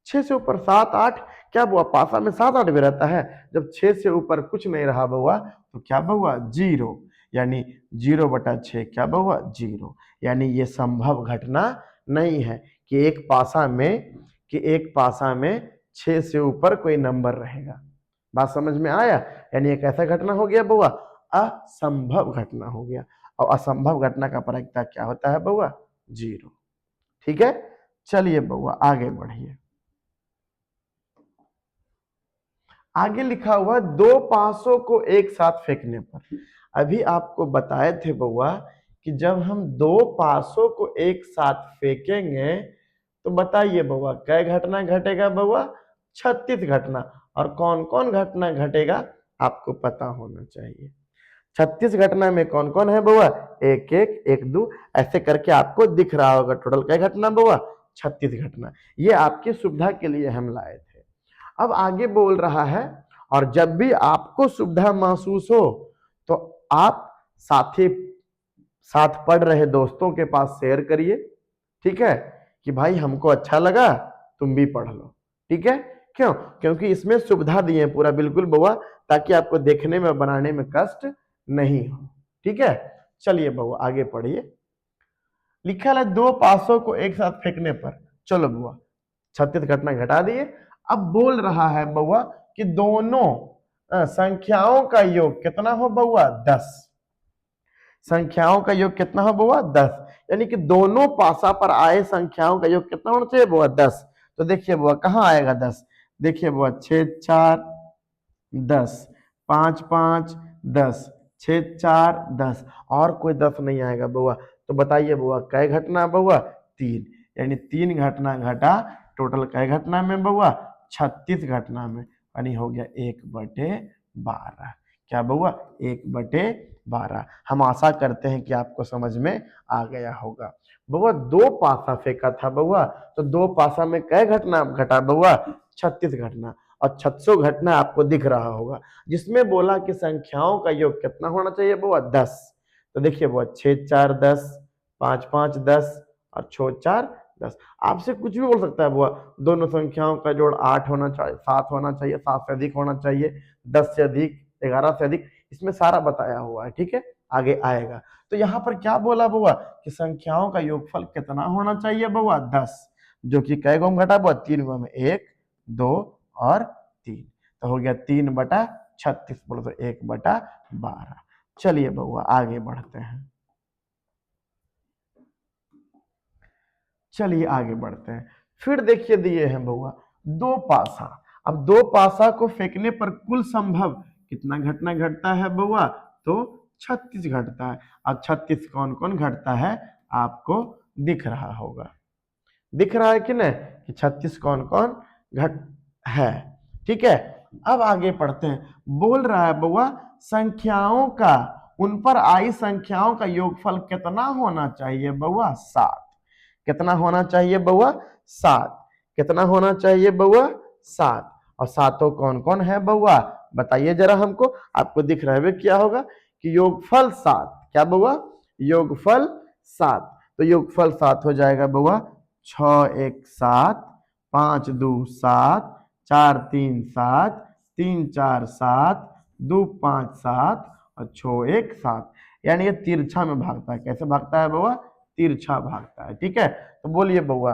6 से ऊपर 7 8। क्या बुआ पासा में 7 8 भी रहता है? जब 6 से ऊपर कुछ नहीं रहा बउआ तो क्या बउआ? 0, यानी 0/6। क्या बउआ? 0। यानी ये संभव घटना नहीं है कि एक पासा में 6 से ऊपर कोई नंबर रहेगा। बात समझ में आया? यानी एक ऐसा घटना हो गया बउआ, असंभव घटना हो गया। और असंभव घटना का प्रायिकता क्या होता है बउआ? 0। ठीक है, चलिए बउआ आगे बढ़िए। आगे लिखा हुआ 2 पासों को एक साथ फेंकने पर। अभी आपको बताए थे बउआ कि जब हम 2 पासों को एक साथ फेंकेंगे तो बताइए बउआ कै घटना घटेगा बउआ? 36 घटना। और कौन कौन घटना घटेगा आपको पता होना चाहिए। 36 घटना में कौन कौन है बउआ? 1 1 1 2 ऐसे करके आपको दिख रहा होगा। टोटल कै घटना बउआ? 36 घटना। ये आपकी सुविधा के लिए हम लाए थे। अब आगे बोल रहा है, और जब भी आपको सुविधा महसूस हो तो आप साथी साथ पढ़ रहे दोस्तों के पास शेयर करिए। ठीक है, कि भाई हमको अच्छा लगा, तुम भी पढ़ लो। ठीक है, क्यों? क्योंकि इसमें सुविधा दी है पूरा बिल्कुल बउआ, ताकि आपको देखने में बनाने में कष्ट नहीं हो। ठीक है, चलिए बउआ आगे पढ़िए। लिखा है 2 पासों को एक साथ फेंकने पर। चलो बउआ 36 घटना घटा दिए। अब बोल रहा है बउआ कि दोनों संख्याओं का योग कितना हो बउआ? 10। संख्याओं का योग कितना हो बउआ? 10। यानी कि दोनों पासा पर आए संख्याओं का योग कितना होना चाहिए बउआ? 10। तो देखिए बउआ कहाँ आएगा 10? देखिए बउआ 6 4 10, 5 5 10, 6 4 10, और कोई 10 नहीं आएगा बउआ। तो बताइए बउआ कै घटना बउआ? 3। यानी 3 घटना घटा। टोटल कै घटना में बउआ? 36 घटना में। यानी हो गया 1/12। क्या बउआ? 1/12। हम आशा करते हैं कि आपको समझ में आ गया होगा। बउआ 2 पासा फेंका था बउआ, तो 2 पासा में कै घटना घटा बउआ? 36 घटना। और 600 घटना आपको दिख रहा होगा, जिसमें बोला कि संख्याओं का योग कितना होना चाहिए बउआ? 10। तो देखिए बउआ 6 4 10, 5 5 10 और 6 4 10। आपसे कुछ भी बोल सकता है बउआ। दोनों संख्याओं का जोड़ 8 होना चाहिए, 7 होना चाहिए, 7 से अधिक होना चाहिए, 10 से अधिक, 11 से अधिक। इसमें सारा बताया हुआ है। ठीक है, आगे आएगा। तो यहाँ पर क्या बोला बउआ कि संख्याओं का योगफल कितना होना चाहिए बउआ? 10। जो कि कै गो में घटा बउआ? 3 गो में, 1 2 और 3। तो हो गया 3/36। बोलो तो 1/12। चलिए बउआ आगे बढ़ते हैं। चलिए आगे बढ़ते हैं। फिर देखिए दिए हैं बउआ 2 पासा। अब 2 पासा को फेंकने पर कुल संभव कितना घटना घटता है बउआ? तो 36 घटता है। अब 36 कौन कौन घटता है आपको दिख रहा होगा। दिख रहा है कि नहीं कि 36 कौन कौन घट है। ठीक है, अब आगे पढ़ते हैं। बोल रहा है बउआ संख्याओं का, उन पर आई संख्याओं का योगफल कितना होना चाहिए बउआ? 7। कितना होना चाहिए बउआ? 7। कितना होना चाहिए बउआ? 7। और सातों कौन कौन है बउआ? बताइए जरा हमको। आपको दिख रहा है क्या होगा कि योगफल 7। क्या बउआ? योगफल 7। तो योगफल 7 हो जाएगा बउआ 6 1 7, 5 2 7, 4 3 7, 3 4 7, 2 5 7 और 6 1 7। यानी ये तिरछा में भागता है। कैसे भागता है बउआ? तिरछा भागता है। ठीक है, तो बोलिए बउआ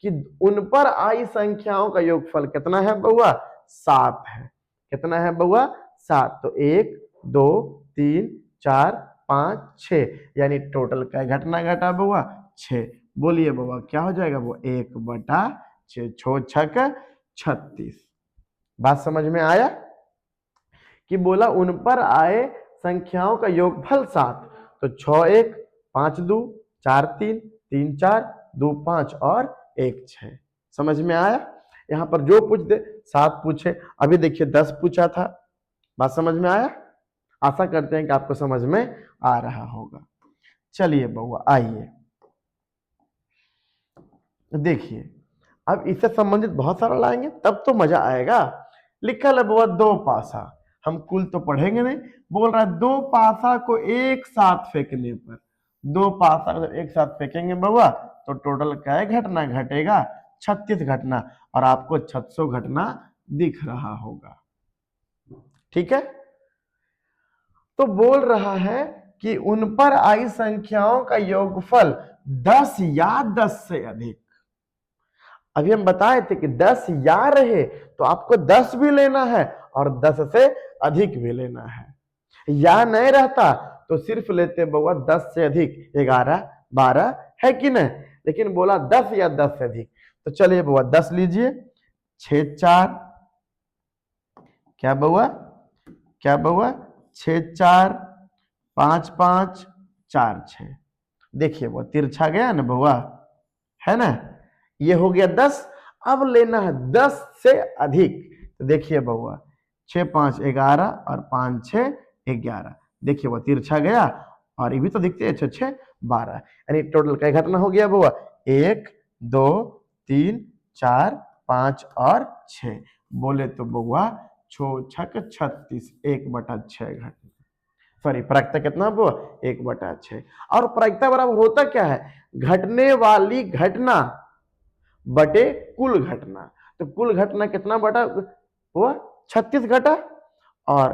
कि उन पर आई संख्याओं का योगफल कितना है बउआ? 7 है। कितना है बउआ? 7। तो 1 2 3 4 5 6, यानी टोटल क्या घटना घटा बउआ? 6। बोलिए बउआ क्या हो जाएगा वो? 1/6। 6 6 36। बात समझ में आया कि बोला उन पर आए संख्याओं का योगफल 7। तो 6 1 5 2 4 3 3 4 2 5 और 1 6। समझ में आया? यहाँ पर जो पूछ दे 7 पूछे। अभी देखिए 10 पूछा था। बात समझ में आया? आशा करते हैं कि आपको समझ में आ रहा होगा। चलिए बउआ आइए देखिए, अब इससे संबंधित बहुत सारा लाएंगे तब तो मजा आएगा। लिखा है बउआ 2 पासा। हम कुल तो पढ़ेंगे नहीं। बोल रहा है 2 पासा को एक साथ फेंकने पर। 2 पासा अगर एक साथ फेंकेंगे बउआ तो टोटल क्या घटना घटेगा? 36 घटना। और आपको 600 घटना दिख रहा होगा। ठीक है, तो बोल रहा है कि उन पर आई संख्याओं का योगफल 10 या 10 से अधिक। अभी हम बताए थे कि 10 या रहे तो आपको 10 भी लेना है और 10 से अधिक भी लेना है। या नहीं रहता तो सिर्फ लेते बउआ 10 से अधिक 11 12 है कि नहीं, लेकिन बोला 10 या 10 से अधिक। तो चलिए बउआ 10 लीजिए, 6 4 क्या बउआ, क्या बउआ 6 4 5 5 4 6। देखिए वो तिरछा गया ना बउआ, है ना, ये हो गया 10। अब लेना है 10 से अधिक। तो देखिए बउआ 6 5 11 और 5 6 11। देखिए वो तिरछा गया और ये भी तो दिखते हैं 6 6 12, यानी टोटल क्या घटना हो गया बउआ, 1 2 3 4 5 और 6। बोले तो बउआ 6 छक 36, 1/6 घटना। सॉरी प्रायिकता कितना बउआ, 1/6। और प्रायिकता बराबर होता क्या है, घटने वाली घटना बटे कुल घटना। तो कुल घटना कितना बटा हुआ, 36 घटा, और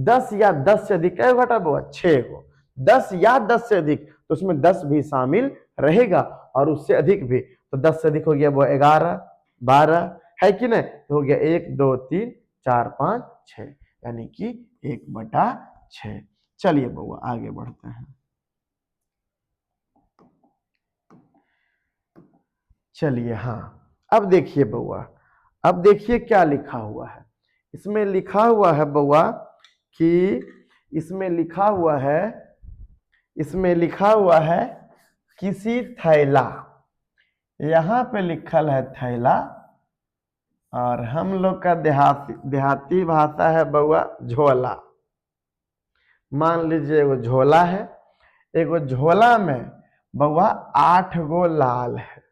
10 या 10 से अधिक क्या घटा हुआ, 6 हो। 10 या 10 से अधिक तो उसमें 10 भी शामिल रहेगा, और उससे अधिक भी। तो 10 से अधिक हो गया वो 11 12 है कि नहीं, तो हो गया 1 2 3 4 5 6, यानी कि 1/6। चलिए बउआ आगे बढ़ते हैं। चलिए हाँ, अब देखिए बउआ, अब देखिए क्या लिखा हुआ है। इसमें लिखा हुआ है बउआ कि इसमें लिखा हुआ है, इसमें लिखा हुआ है किसी थैला, यहां पे लिखल है थैला, और हम लोग का देहाती भाषा है बउआ झोला। मान लीजिए एगो झोला है, एगो झोला में बउआ 8 गो लाल है।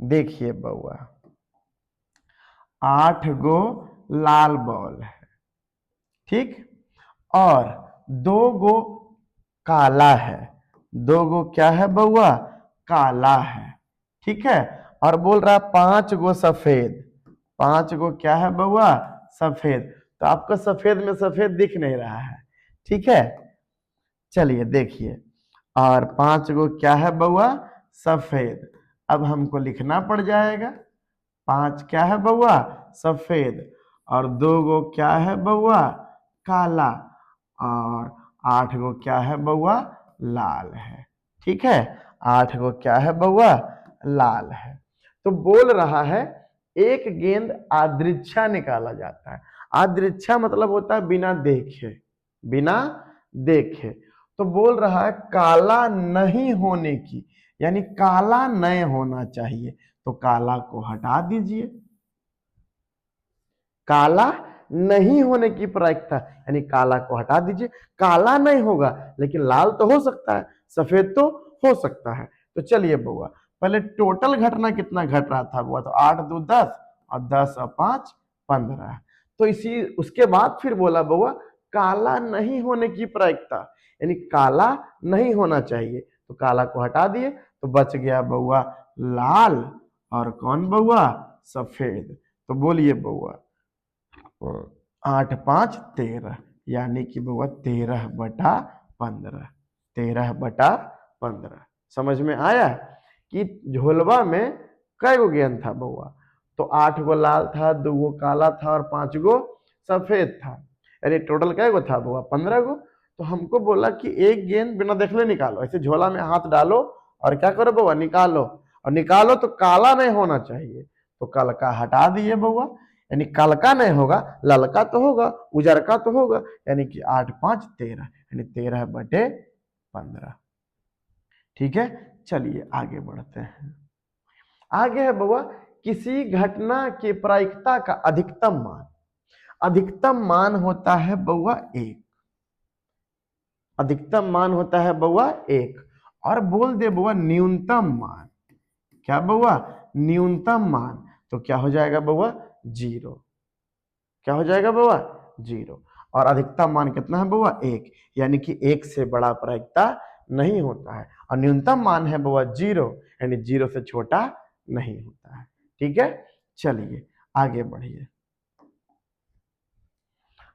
देखिए बउआ 8 गो लाल बॉल है, ठीक, और 2 गो काला है, 2 गो क्या है बउआ, काला है, ठीक है। और बोल रहा 5 गो सफेद, 5 गो क्या है बउआ, सफेद। तो आपको सफेद में सफेद दिख नहीं रहा है, ठीक है। चलिए देखिए, और 5 गो क्या है बउआ, सफेद। अब हमको लिखना पड़ जाएगा, 5 क्या है बउआ, सफेद, और 2 गो क्या है बउआ, काला, और 8 गो क्या है बउआ, लाल है, ठीक है। 8 गो क्या है बउआ, लाल है। तो बोल रहा है एक गेंद आद्रिच्छा निकाला जाता है। आद्रिच्छा मतलब होता है बिना देखे, बिना देखे। तो बोल रहा है काला नहीं होने की, यानी काला नहीं होना चाहिए, तो काला को हटा दीजिए। काला नहीं होने की प्रायिकता, यानी काला को हटा दीजिए। काला नहीं होगा लेकिन लाल तो हो सकता है, सफेद तो हो सकता है। तो चलिए बउआ पहले टोटल घटना कितना घट रहा था बउआ, तो 8 2 10 और 10 और 5 15। तो इसी उसके बाद फिर बोला बउआ काला नहीं होने की प्रायिकता, यानी काला नहीं होना चाहिए, तो काला को हटा दिए, तो बच गया बउआ लाल और कौन बउआ, सफेद। तो बोलिए बउआ 8 5 13, यानी कि बउआ 13/15, 13/15। समझ में आया कि झोलवा में कै गो गेंद था बउआ, तो 8 गो लाल था, 2 गो काला था और 5 गो सफेद था, यानी टोटल कै गो था बउआ, 15 गो। तो हमको बोला कि एक गेंद बिना देखले निकालो, ऐसे झोला में हाथ डालो और क्या करो बउआ, निकालो, और निकालो तो काला नहीं होना चाहिए, तो काला हटा दिए बउआ, यानी कालका नहीं होगा, ललका तो होगा, उजरका तो होगा, यानी कि 8 5 13, यानी 13/15। ठीक है, चलिए आगे बढ़ते हैं। आगे है बउआ किसी घटना की प्रायिकता का अधिकतम मान। अधिकतम मान होता है बउआ 1, अधिकतम मान होता है बउआ 1, और बोल दे बउआ न्यूनतम मान, क्या बउआ, न्यूनतम मान, तो क्या हो जाएगा बउआ 0, क्या हो जाएगा बउआ 0। और अधिकतम मान कितना है बउआ 1, यानी कि 1 से बड़ा प्रायिकता नहीं होता है, और न्यूनतम मान है बउआ 0, यानी 0 से छोटा नहीं होता है। ठीक है, चलिए आगे बढ़िए।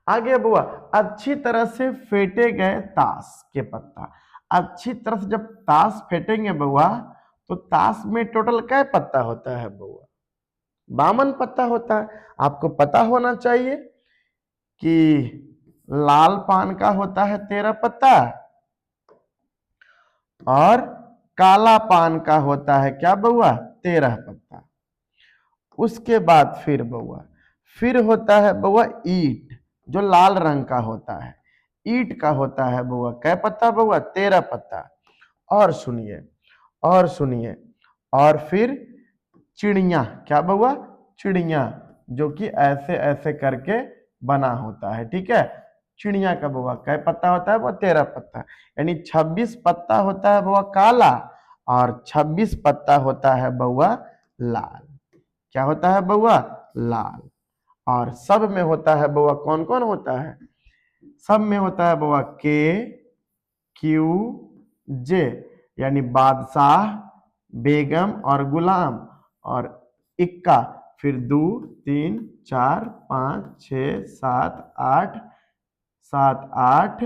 आगे बउआ अच्छी तरह से फेंटे गए ताश के पत्ता। अच्छी तरह से जब ताश फेंटेंगे बउआ, तो ताश में टोटल क्या पत्ता होता है बउआ, 52 पत्ता होता है। आपको पता होना चाहिए कि लाल पान का होता है 13 पत्ता और काला पान का होता है क्या बउआ 13 पत्ता। उसके बाद फिर बउआ फिर होता है बउआ ईट, जो लाल रंग का होता है, ईट का होता है बउआ कै पत्ता बउआ 13 पत्ता। और सुनिए और सुनिए, और फिर चिड़िया, क्या बउआ चिड़िया, जो कि ऐसे ऐसे करके बना होता है, ठीक है। चिड़िया का बउआ कै पत्ता होता है वो 13 पत्ता, यानी 26 पत्ता होता है बउआ काला और 26 पत्ता होता है बउआ लाल। क्या होता है बउआ लाल। और सब में होता है बउआ कौन कौन होता है, सब में होता है बउआ के क्यू जे, यानी बादशाह, बेगम और गुलाम, और इक्का, फिर 2 3 4 5 6 7 8 7 8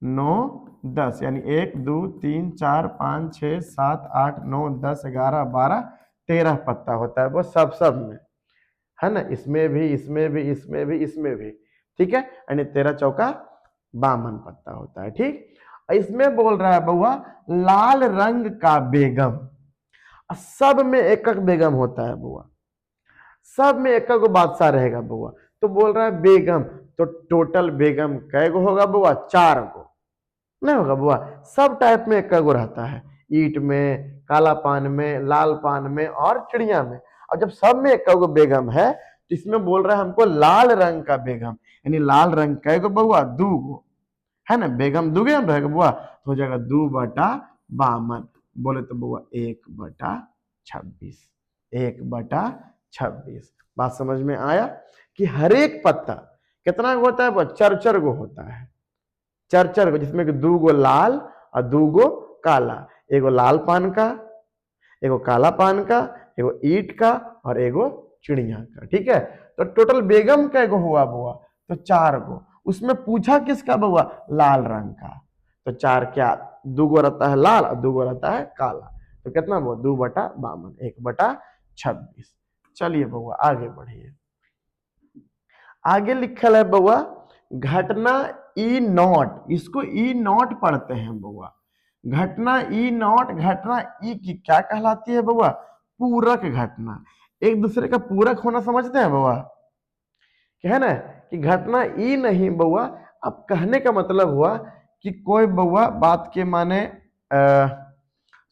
9 10, यानी 1 2 3 4 5 6 7 8 9 10 11 12 13 पत्ता होता है वो सब में, है ना। इसमें भी इसमें भी इसमें भी इसमें भी, ठीक है, यानी 13 चौका 52 पत्ता होता है, ठीक। इसमें बोल रहा है बउआ लाल रंग का बेगम, सब में एक एक बेगम होता है बउआ, सब में एक एक बादशाह रहेगा बउआ। तो बोल रहा है बेगम, तो टोटल बेगम कै गो होगा बउआ 4 गो, नहीं होगा बुआ, सब टाइप में एक गो रहता है, ईट में, काला पान में, लाल पान में और चिड़िया में। और जब सब में एक गो बेगम है तो इसमें बोल रहा है हमको लाल रंग का बेगम, यानी लाल रंग कै गो बउआ 2 गो, है ना। बेगम 2 गो रहेगा बुआ, तो हो जाएगा 2/52। बोले तो बुआ 1/26, 1/26। बात समझ में आया कि हर एक पत्ता कितना गो होता है बुआ, 4 गो होता है, 4 गो, जिसमें 2 गो लाल और 2 गो काला, एगो लाल पान का, एगो काला पान का, एगो ईट का और एगो चिड़िया का, ठीक है। तो टोटल बेगम का एगो हुआ बुआ, तो 4 गो। उसमें पूछा किसका बउआ, लाल रंग का, तो 4 क्या 2 गो रहता है लाल और 2 गो रहता है काला, तो कितना बुआ 2/52, 1/26। चलिए बउआ आगे बढ़िए। आगे लिखल है बउआ घटना ई नॉट, इसको ई नॉट पढ़ते हैं बउआ। घटना ई नॉट, घटना ई की क्या कहलाती है बउआ, पूरक घटना। एक दूसरे का पूरक होना समझते हैं बउआ, क्या है ना, कि घटना ई नहीं बउआ, अब कहने का मतलब हुआ कि कोई बउआ बात के माने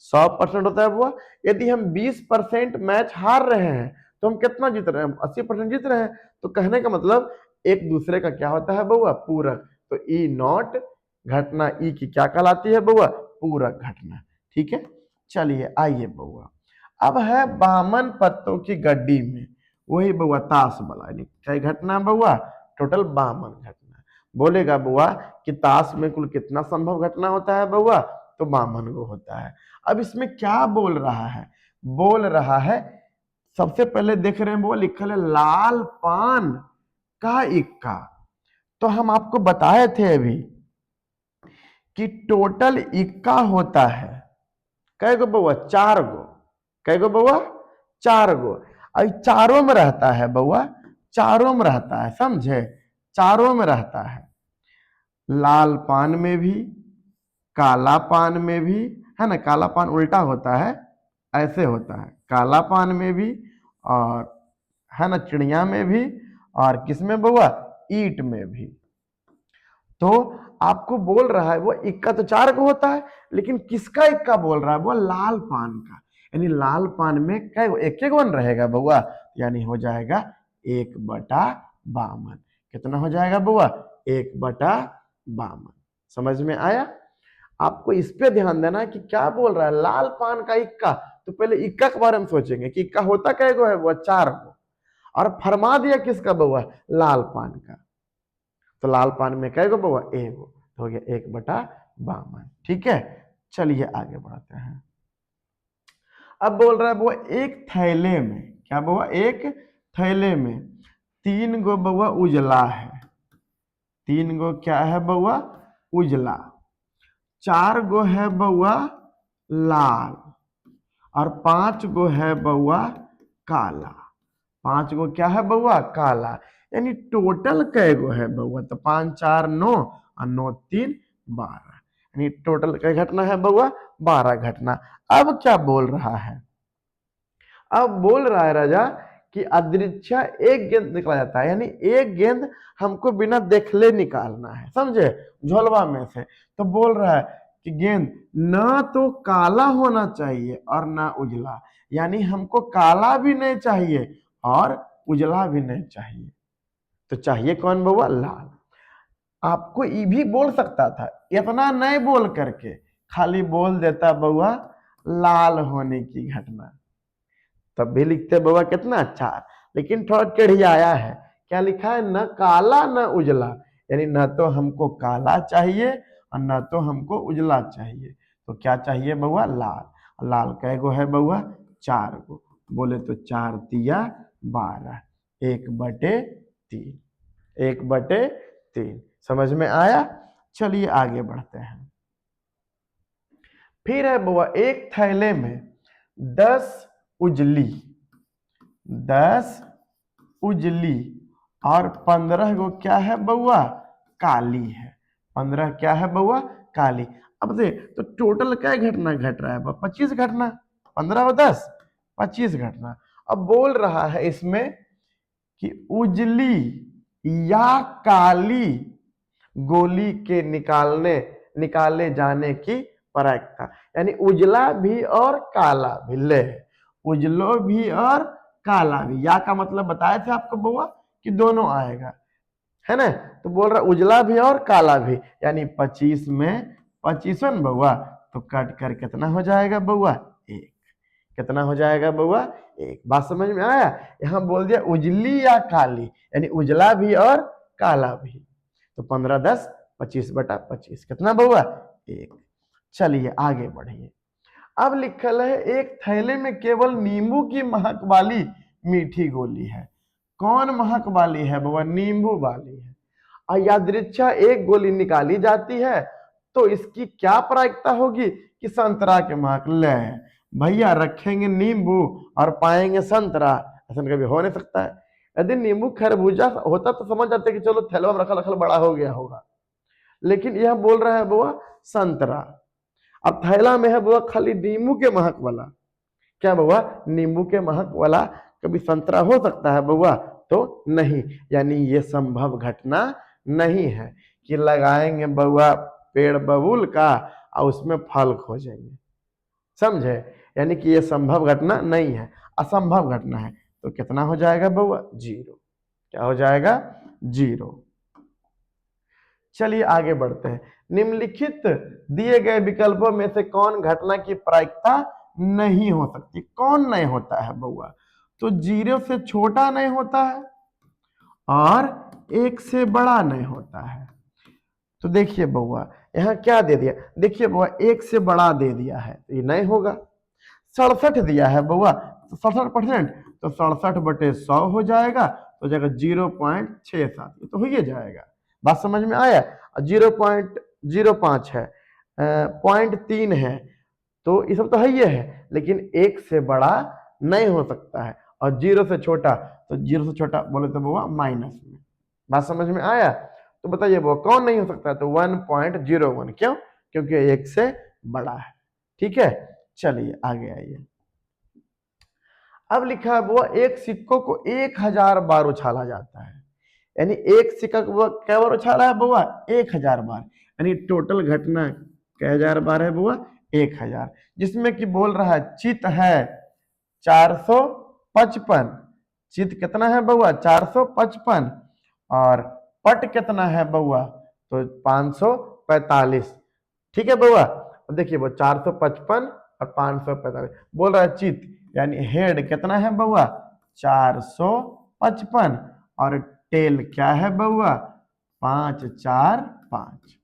100% होता है बउआ। यदि हम 20% मैच हार रहे हैं तो हम कितना जीत रहे हैं, 80% जीत रहे हैं। तो कहने का मतलब एक दूसरे का क्या होता है बउआ, पूरक। तो ई नॉट, घटना ई की क्या कहलाती है बउआ, पूरक घटना, ठीक है। चलिए आइए बउआ, अब है 52 पत्तों की गड्डी में, वही बउआ ताश वाला, यानी क्या घटना बउआ, टोटल 52 घटना। बोलेगा बउआ कि ताश में कुल कितना संभव घटना होता है बउआ, तो 52 गो होता है। अब इसमें क्या बोल रहा है, बोल रहा है सबसे पहले देख रहे हैं बउआ लिखल है लाल पान का इक्का। तो हम आपको बताए थे अभी कि टोटल इक्का होता है कै गो बउआ, 4 गो। कै गो बउआ, 4 गो। अब चारों में रहता है बउआ, चारों में रहता है, समझे, चारों में रहता है। लाल पान में भी, काला पान में भी, है ना, काला पान उल्टा होता है, ऐसे होता है, काला पान में भी, और है ना चिड़िया में भी, और किसमें बउआ, ईट में भी। तो आपको बोल रहा है वो इक्का तो 4 को होता है, लेकिन किसका इक्का बोल रहा है, वो लाल पान का, यानी लाल पान में कै एक एक वन रहेगा बउआ, यानी हो जाएगा 1/52। कितना हो जाएगा बउआ, 1/52। समझ में आया। आपको इस पे ध्यान देना है कि क्या बोल रहा है, लाल पान का इक्का। तो पहले इक्का के बारे में सोचेंगे कि इक्का होता कै गो है, वो 4 गो, और फरमा दिया किसका बउआ, लाल पान का। तो लाल पान में कै गो बउआ, एगो, तो हो गया 1/52, ठीक है। चलिए आगे बढ़ते हैं। अब बोल रहा है बउआ एक थैले में, क्या बउआ, एक थैले में 3 गो बउआ उजला है, 3 गो क्या है बउआ, उजला, 4 गो है बउआ लाल, और 5 गो है बउआ काला। 5 गो क्या है बउआ, काला, यानी टोटल कै गो है बउआ, तो 5 4 9 और 9 3 12, यानी टोटल कै घटना है बउआ, 12 घटना। अब क्या बोल रहा है, अब बोल रहा है राजा कि अदृच्छा एक गेंद निकाला जाता है, यानी एक गेंद हमको बिना देखले निकालना है, समझे, झोलवा में से। तो बोल रहा है कि गेंद ना तो काला होना चाहिए और ना उजला, यानी हमको काला भी नहीं चाहिए और उजला भी नहीं चाहिए, तो चाहिए कौन बउआ, लाल। आपको ये भी बोल सकता था, इतना नहीं बोल करके खाली बोल देता बउआ लाल होने की घटना, तब भी लिखते बउआ कितना अच्छा, लेकिन थोड़ा टेढ़ियाया है। क्या लिखा है, न काला न उजला, यानी न तो हमको काला चाहिए और न तो हमको उजला चाहिए, तो क्या चाहिए बउआ, लाल। लाल कै गो है बउआ, 4 गो, बोले तो 4 तिया 12, 1/3, 1/3। समझ में आया। चलिए आगे बढ़ते हैं। फिर है बउआ, एक थैले में 10 उजली, 10 उजली और 15 गो क्या है बउआ, काली है। 15 क्या है बउआ, काली। अब दे तो टोटल क्या घटना घट रहा है, 25 घटना, 15 और 10 25 घटना। अब बोल रहा है इसमें कि उजली या काली गोली के निकाले जाने की प्रायिकता, यानी उजला भी और काला भी, ले उजलो भी और काला भी, या का मतलब बताए थे आपको बउआ कि दोनों आएगा, है ना। तो बोल रहा उजला भी और काला भी, यानी 25 में 25 बउआ, तो कट कर कितना हो जाएगा बउआ, 1। कितना हो जाएगा बउआ, 1। बात समझ में आया। यहाँ बोल दिया उजली या काली, यानी उजला भी और काला भी, तो 15 10 25/25 कितना बउआ, 1। चलिए आगे बढ़िए। अब लिखल है एक थैले में केवल नींबू की महक वाली मीठी गोली है। कौन महक वाली है बउआ, नींबू वाली है। और यादृच्छा एक गोली निकाली जाती है, तो इसकी क्या प्रायिकता होगी कि संतरा के महक, ले भैया रखेंगे नींबू और पाएंगे संतरा, ऐसा कभी हो नहीं सकता है। यदि नींबू खरबूजा होता तो समझ जाते कि चलो थैला में रखल रखल बड़ा हो गया होगा, लेकिन यह बोल रहा है बुआ संतरा। अब थैला में है बुआ खाली नींबू के महक वाला, क्या बुआ, नींबू के महक वाला कभी संतरा हो सकता है बुआ, तो नहीं, यानी ये संभव घटना नहीं है कि लगाएंगे बुआ पेड़ बबूल का और उसमें फल खोजेंगे, समझे, यानी कि ये संभव घटना नहीं है, असंभव घटना है। तो कितना हो जाएगा बउआ, 0। क्या हो जाएगा, 0। चलिए आगे बढ़ते हैं। निम्नलिखित दिए गए विकल्पों में से कौन घटना की प्रायिकता नहीं हो सकती, कौन नहीं होता है बउआ, तो 0 से छोटा नहीं होता है और 1 से बड़ा नहीं होता है। तो देखिए बउआ यहाँ क्या दे दिया, देखिए बउआ 1 से बड़ा दे दिया है, तो ये नहीं होगा। 67 दिया है बउआ, तो 67%, तो 67/100 हो जाएगा, तो जाएगा 0.67, ये तो हो ही जाएगा। बात समझ में आया। 0.05 है, 0.3 है, तो ये सब तो है ही है, लेकिन 1 से बड़ा नहीं हो सकता है, और 0 से छोटा, तो 0 से छोटा बोले तो बउआ माइनस में। बात समझ में आया। तो बताइए बउआ कौन नहीं हो सकता है, तो 1.01, क्यों, क्योंकि 1 से बड़ा है। ठीक है, चलिए आगे आइए। अब लिखा है बुआ एक सिक्कों को 1000 बार उछाला जाता है, यानी एक सिक्का को क्या बार उछाला है बुआ, 1000 बार, यानी टोटल घटना क्या 1000 बार है बुआ, 1000, जिसमें कि बोल रहा है चित है 455, चित कितना है बउआ, 455, और पट कितना है बउआ, तो 545। ठीक है बउआ, देखिए वो 455 और 545 बोल रहा है चित, यानी हेड कितना है बउआ, 455, और टेल क्या है बउआ, 545।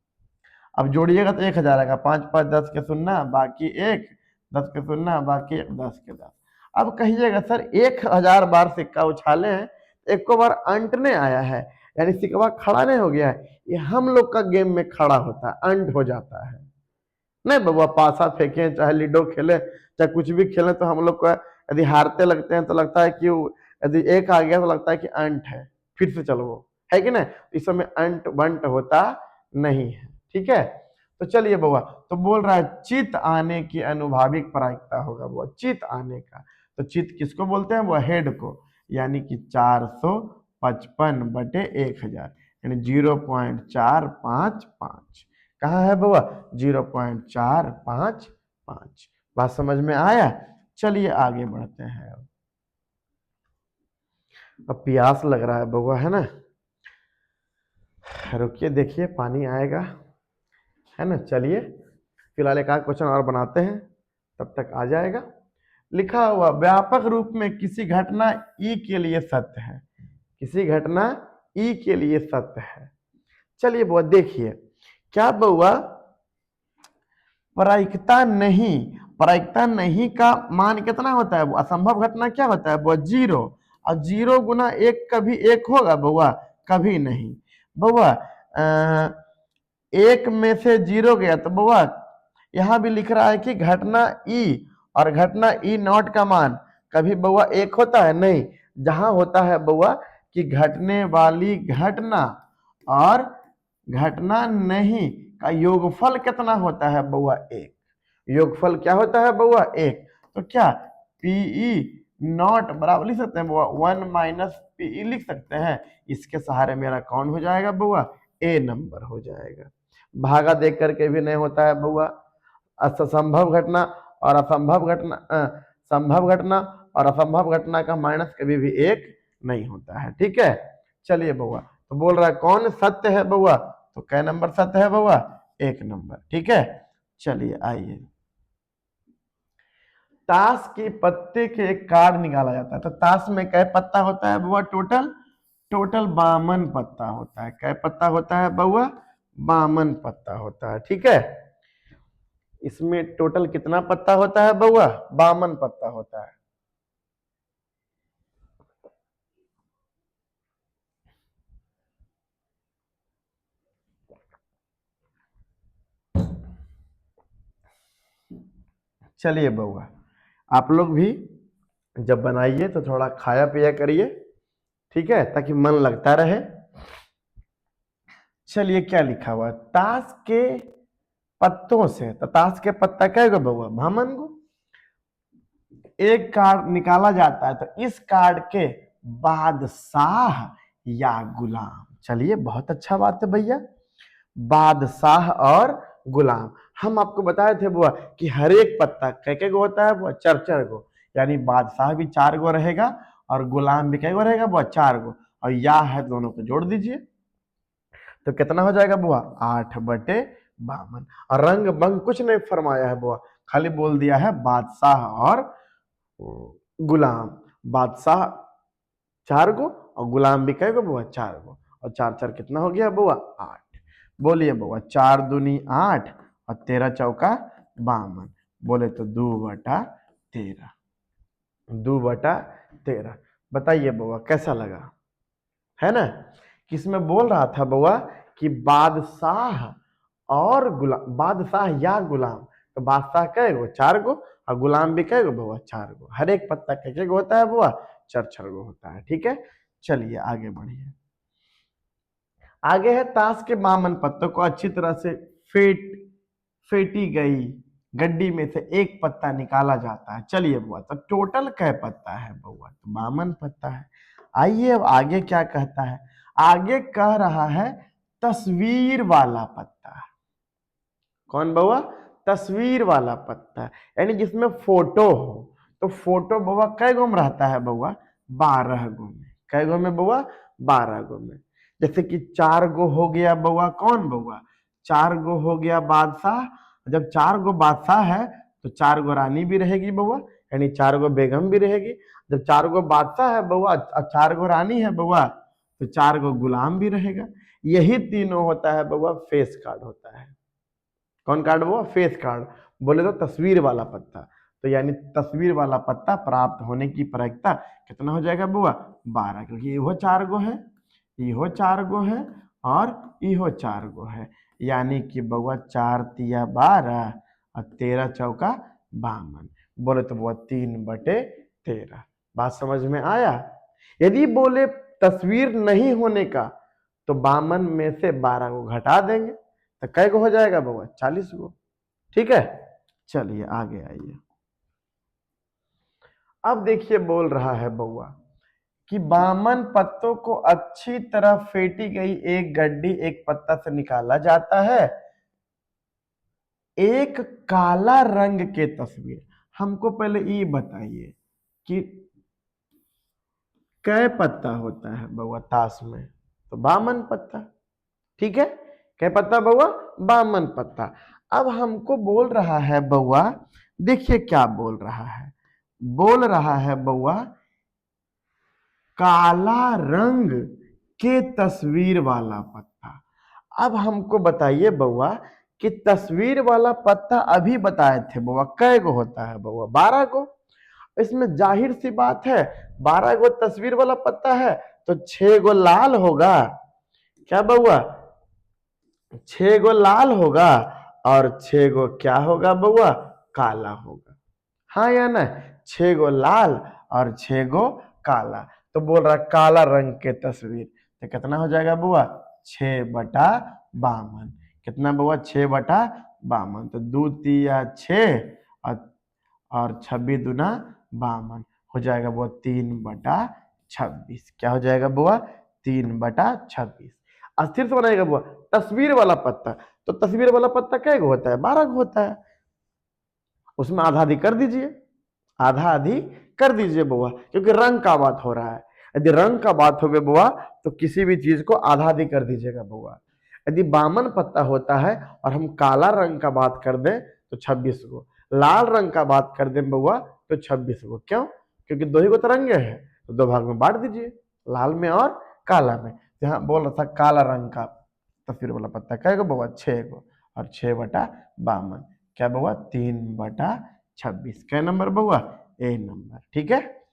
अब जोड़िएगा तो 1000 आएगा, 5 5 10 के 0 बाकी 1, 10 के 0 बाकी 1, 10 के 10। अब कहिएगा सर 1000 बार सिक्का उछाले हैं, एक को बार अंट नहीं आया है, यानी सिक्का खड़ा नहीं हो गया है, ये हम लोग का गेम में खड़ा होता है, अंट हो जाता है। नहीं बबुआ पासा फेंके चाहे लिडो खेले चाहे कुछ भी खेले, तो हम लोग को यदि हारते लगते हैं तो लगता है कि यदि 1 आ गया तो लगता है कि अंट है, फिर से चलो वो है कि ना, इस समय अंट बंट होता नहीं है, ठीक है। तो चलिए बउआ, तो बोल रहा है चित आने की अनुभाविक प्रायिकता होगा वो, चित आने का। तो चित किसको बोलते हैं, वो हेड को, यानी कि 455 बटे 1000, यानी 0.455। कहाँ है बउआ, 0.455। बात समझ में आया। चलिए आगे बढ़ते हैं। अब प्यास लग रहा है बउआ, है ना, रुकिए देखिए पानी आएगा, है ना। चलिए फिलहाल एक आध क्वेश्चन और बनाते हैं, तब तक आ जाएगा। लिखा हुआ व्यापक रूप में किसी घटना ई के लिए सत्य है, किसी घटना ई के लिए सत्य है। चलिए बउआ देखिए, क्या बउआ प्रायिकता नहीं, प्रायिकता नहीं का मान कितना होता है, वो असंभव घटना क्या होता है, वो 0, और 0 गुना 1 कभी 1 होगा बउआ, कभी नहीं। बउआ 1 में से 0 गया, तो बउआ यहां भी लिख रहा है कि घटना ई और घटना ई नॉट का मान कभी बउआ 1 होता है, नहीं। जहां होता है बउआ कि घटने वाली घटना और घटना नहीं का योगफल कितना होता है बउआ, 1। योगफल क्या होता है बउआ, 1। तो क्या पीई नॉट बराबर लिख सकते हैं बउआ, 1 माइनस पीई लिख सकते हैं। इसके सहारे मेरा कौन हो जाएगा बउआ, ए नंबर हो जाएगा। भागा देख करके भी नहीं होता है बउआ, असंभव घटना और असंभव घटना, संभव घटना और असंभव घटना का माइनस कभी भी 1 नहीं होता है, ठीक है। चलिए बउआ, तो बोल रहा है कौन सत्य है बउआ, तो कै नंबर सत्य है बउआ, 1 नंबर, ठीक है। चलिए आइए, ताश के पत्ते के एक कार्ड निकाला जाता है। तो ताश में कै पत्ता होता है बउआ, टोटल टोटल 52 पत्ता होता है। कै पत्ता होता है बउआ, 52 पत्ता होता है, ठीक है। इसमें टोटल कितना पत्ता होता है बउआ, 52 पत्ता होता है। चलिए बउआ, आप लोग भी जब बनाइए तो थोड़ा खाया पिया करिए, ठीक है, ताकि मन लगता रहे। चलिए क्या लिखा हुआ, ताश के पत्तों से, तो ताश के पत्ता क्या गो बउआ, 52 गो। एक कार्ड निकाला जाता है, तो इस कार्ड के बादशाह या गुलाम। चलिए बहुत अच्छा बात है भैया, बादशाह और गुलाम। हम आपको बताए थे बुआ कि हर एक पत्ता कै गो होता है बुआ, 4 गो, यानी बादशाह भी 4 गो रहेगा और गुलाम भी कै गो रहेगा बुआ, 4 गो, और या है दोनों को जोड़ दीजिए तो कितना हो जाएगा बुआ, 8/52। और रंग बंग कुछ नहीं फरमाया है बुआ, खाली बोल दिया है बादशाह और गुलाम। बादशाह 4 गो और गुलाम भी कै गो बुआ, 4 गो, और 4 4 कितना हो गया बुआ, 8। बोलिए बुआ, 4 दूनी 8 और 13 चौका 52, बोले तो 2/13, 2/13। बताइए बुआ कैसा लगा, है ना। किसमें बोल रहा था बुआ कि बादशाह और गुलाम, बादशाह या गुलाम। तो बादशाह कै गो, 4 गो, और गुलाम भी कै गो बुआ, 4 गो। हर एक पत्ता कै गो होता है बुआ, 4 गो होता है, ठीक है। चलिए आगे बढ़िए। आगे है ताश के 52 पत्तों को अच्छी तरह से फेटी गई गड्डी में से एक पत्ता निकाला जाता है। चलिए बुआ, तो टोटल कै पत्ता है बुआ, तो 52 पत्ता है। आइए अब आगे क्या कहता है, आगे कह रहा है तस्वीर वाला पत्ता। कौन बुआ, तस्वीर वाला पत्ता, यानी जिसमें फोटो हो। तो फोटो बुआ कै गो में रहता है बुआ, 12 गो में। कै गो में बुआ, 12 गो में। जैसे कि 4 गो हो गया बुआ, कौन बुआ, 4 गो हो गया बादशाह। जब 4 गो बादशाह है तो 4 गो रानी भी रहेगी बुआ, यानी 4 गो बेगम भी रहेगी। जब 4 गो बादशाह है बुआ और 4 गो रानी है बुआ, तो 4 गो गुलाम भी रहेगा। यही तीनों होता है बुआ, फेस कार्ड होता है। कौन कार्ड वो, फेस कार्ड। बोले तो तस्वीर वाला पत्ता। तो यानी तस्वीर वाला पत्ता प्राप्त होने की प्रायिकता कितना हो जाएगा बुआ, 12, क्योंकि इहो 4 गो है, इहो 4 गो है और इहो 4 गो है। यानी कि बुआ 4 तिया 12 और 13 चौका 52। बोले तो बुआ 3/13। बात समझ में आया। यदि बोले तस्वीर नहीं होने का, तो 52 में से 12 को घटा देंगे तो कै को हो जाएगा बउआ? 40 गो। ठीक है, चलिए आगे आइए। अब देखिए बोल रहा है बउआ कि 52 पत्तों को अच्छी तरह फेंटी गई एक गड्डी एक पत्ता से निकाला जाता है। एक काला रंग के तस्वीर, हमको पहले ये बताइए कि कै पत्ता होता है बउआ ताश में? तो 52 पत्ता। ठीक है, कै पत्ता बउआ? 52 पत्ता। अब हमको बोल रहा है बउआ, देखिए क्या बोल रहा है, बोल रहा है बउआ काला रंग के तस्वीर वाला पत्ता। अब हमको बताइए बउआ कि तस्वीर वाला पत्ता अभी बताए थे बउआ कै गो होता है बउआ? 12 गो। इसमें जाहिर सी बात है 12 गो तस्वीर वाला पत्ता है तो 6 गो लाल होगा। क्या बउआ? 6 गो लाल होगा और 6 गो क्या होगा बउआ? काला होगा। हाँ या ना? 6 गो लाल और 6 गो काला। तो बोल रहा काला रंग के तस्वीर, तो कितना हो जाएगा बुआ? 6/52। कितना बुआ? 6/52। तो 2 तिया 6 और 26 दूना 52 हो जाएगा बुआ 3/26। क्या हो जाएगा बुआ? 3/26। अस्थिर से बनाएगा बुआ तस्वीर वाला पत्ता, तो तस्वीर वाला पत्ता कै गो होता है? 12 गो होता है। उसमें आधा आधी कर दीजिए, आधा आधी कर दीजिए बुआ, क्योंकि रंग का बात हो रहा है। यदि रंग का बात हो गया बुआ तो किसी भी चीज को आधा आधी कर दीजिएगा बुआ। यदि 52 पत्ता होता है और हम काला रंग का बात कर दें तो 26 गो, लाल रंग का बात कर दें बुआ तो 26 गो। क्यों? क्योंकि दो ही को तरंगे हैं, तो 2 भाग में बांट दीजिए, लाल में और काला में। यहाँ बोल रहा था काला रंग का तस्वीर वाला पत्ता कै गो बुआ? 6 गो और 6/52। क्या बुआ? 3/26। क्या नंबर बुआ? ए नंबर। ठीक है,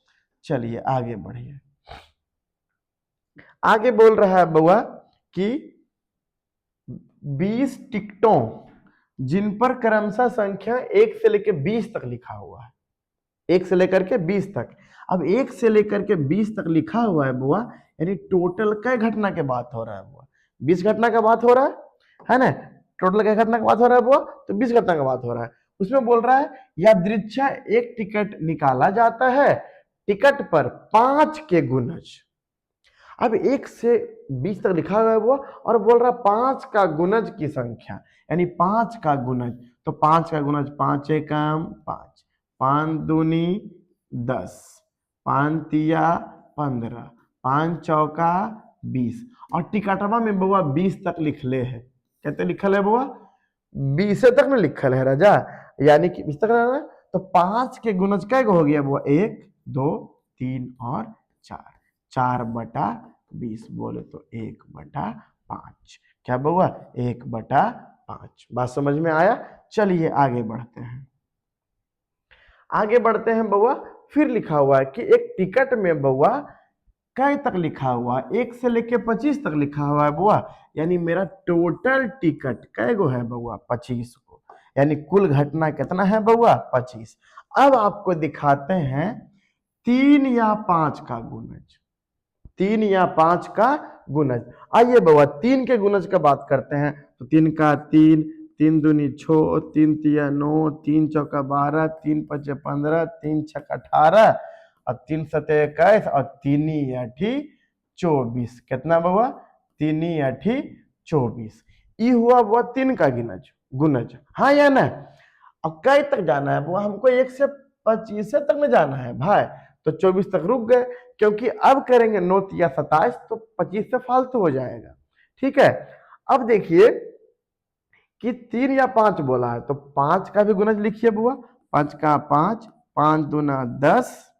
चलिए आगे बढ़िए। आगे बोल रहा है बुआ कि 20 टिकटों जिन पर क्रमशः संख्या 1 से लेकर 20 तक लिखा हुआ है, 1 से लेकर के 20 तक। अब 1 से लेकर के 20 तक लिखा हुआ है बुआ, यानी टोटल कै घटना के बात हो रहा है बुआ? 20 घटना का बात हो रहा है ना? टोटल कै घटना का बात हो रहा है बुआ? तो 20 घटना का बात हो रहा है। उसमें बोल रहा है यादृच्छा एक टिकट निकाला जाता है, टिकट पर 5 के गुणज। अब 1 से 20 तक लिखा हुआ है वो, और बोल रहा 5 का गुणज की संख्या, यानी 5 का गुणज। तो 5 का गुणज 5 एकम 5, 5 दूनी 10, 5 तिया 15, 5 चौका 20, और टिकटवा में बउआ 20 तक लिखले है। कहते लिखल है बउआ? 20 तक में लिखल है राजा, यानी कि 20 तक है। तो 5 के गुणज कै गो हो गया बुआ? 1 2 3 और 4, 4/20 बोले तो 1/5। क्या बउआ? 1/5। बात समझ में आया? चलिए आगे बढ़ते हैं। आगे बढ़ते हैं बउआ, फिर लिखा हुआ है कि एक टिकट में बउआ कै तक लिखा हुआ? 1 से लेके 25 तक लिखा हुआ है बुआ, यानी मेरा टोटल टिकट कै गो है बउआ? 25 को, यानी कुल घटना कितना है बउआ? 25। अब आपको दिखाते हैं 3 या 5 का गुणज, 3 या 5 का गुणज। आइए बउआ 3 के गुणज का बात करते हैं। तो 3 का 3, 3 दूनी 6, 3 तिया 9, 3 चौका 12, 3 पचे 15, 3 छक्का 18 और 3 सते 21 और 3 आठी 24। कितना बउआ? 3 आठी 24। ये हुआ बुआ 3 का गुणज। हाँ या ना? अब कै तक जाना है बुआ? हमको 1 से 25 तक में जाना है भाई, तो 24 तक रुक गए, क्योंकि अब करेंगे 9 या 27 तो 25 से फालतू हो जाएगा। ठीक है, अब देखिए कि 3 या 5 बोला है, तो 5 का भी गुणज लिखिए बुआ। 5 का 5, 5 दूना 10,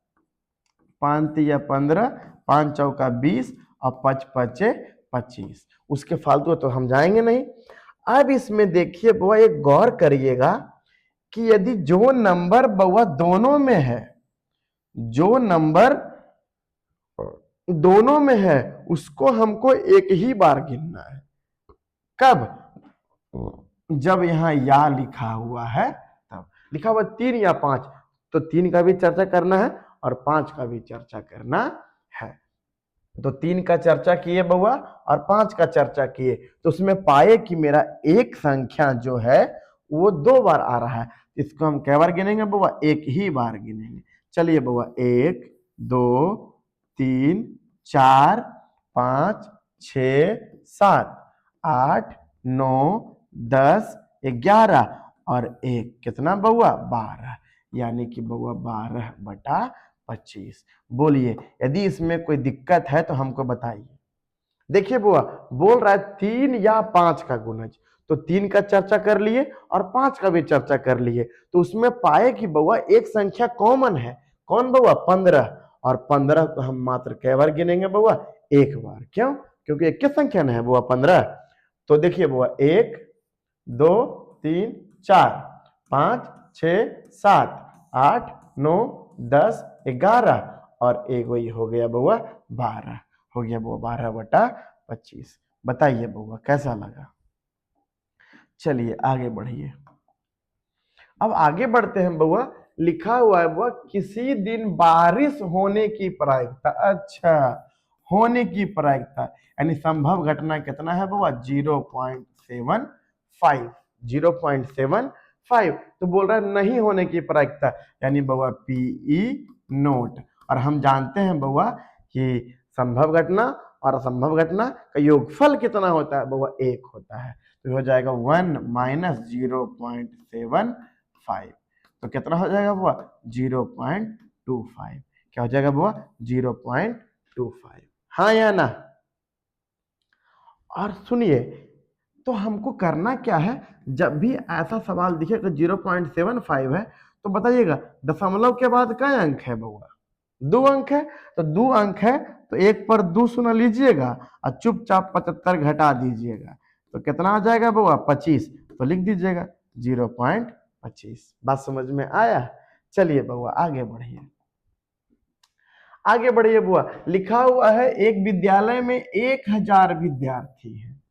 5 तिया 15, 5 चौका 20 और 5 पचे 25। उसके फालतू तो हम जाएंगे नहीं। अब इसमें देखिए बुआ एक गौर करिएगा कि यदि जो नंबर बउआ दोनों में है, जो नंबर दोनों में है उसको हमको एक ही बार गिनना है। कब? जब यहां या लिखा हुआ है तब। लिखा हुआ 3 या 5, तो 3 का भी चर्चा करना है और 5 का भी चर्चा करना है। तो 3 का चर्चा किए बउआ और 5 का चर्चा किए, तो उसमें पाए कि मेरा एक संख्या जो है वो 2 बार आ रहा है। इसको हम कै बार गिनेंगे बउआ? एक ही बार गिनेंगे। चलिए बउआ, 1 2 3 4 5 6 7 8 9 10 11 और 1 कितना बउआ? 12। यानी कि बउआ 12/25। बोलिए, यदि इसमें कोई दिक्कत है तो हमको बताइए। देखिए बुआ, बोल रहा है 3 या 5 का गुणज, तो 3 का चर्चा कर लिए और 5 का भी चर्चा कर लिए, तो उसमें पाए कि बउआ एक संख्या कॉमन है। कौन बउआ? 15। और 15 को हम मात्र कै बार गिनेंगे बउआ? एक बार। क्यों? क्योंकि एक की संख्या न है बुआ 15। तो देखिए बुआ, 1 2 3 4 5 6 7 8 9 10 11 और एक वही हो गया बउआ 12। हो गया बउआ 12/25। बताइए बउआ कैसा लगा? चलिए आगे बढ़िए। अब आगे बढ़ते हैं बउआ। लिखा हुआ है बउआ, किसी दिन बारिश होने की प्रायिकता। अच्छा, होने की प्रायिकता यानी संभव घटना कितना है बउआ? 0.75। 0.75। तो बोल रहा है नहीं होने की प्रायिकता, यानी बउआ PE नोट। और हम जानते हैं बउआ कि संभव घटना और असंभव घटना का योगफल कितना होता है बउआ? 1 होता है। तो हो जाएगा 1 - 0.75। तो कितना हो जाएगा बुआ? 0.25। क्या हो जाएगा बुआ? 0.25। हाँ या ना? और सुनिए, तो हमको करना क्या है, जब भी ऐसा सवाल दिखे कि 0.75 है, तो बताइएगा दशमलव के बाद क्या अंक है बउआ? 2 अंक है। तो 2 अंक है तो 1 पर 2 सुना लीजिएगा और चुपचाप 75 घटा दीजिएगा, तो कितना आ जाएगा बउआ? 25। तो लिख दीजिएगा 0.25। बात समझ में आया? चलिए बउआ आगे बढ़िए। आगे बढ़िए बुआ। लिखा हुआ है एक विद्यालय में 1000 विद्यार्थी हैं,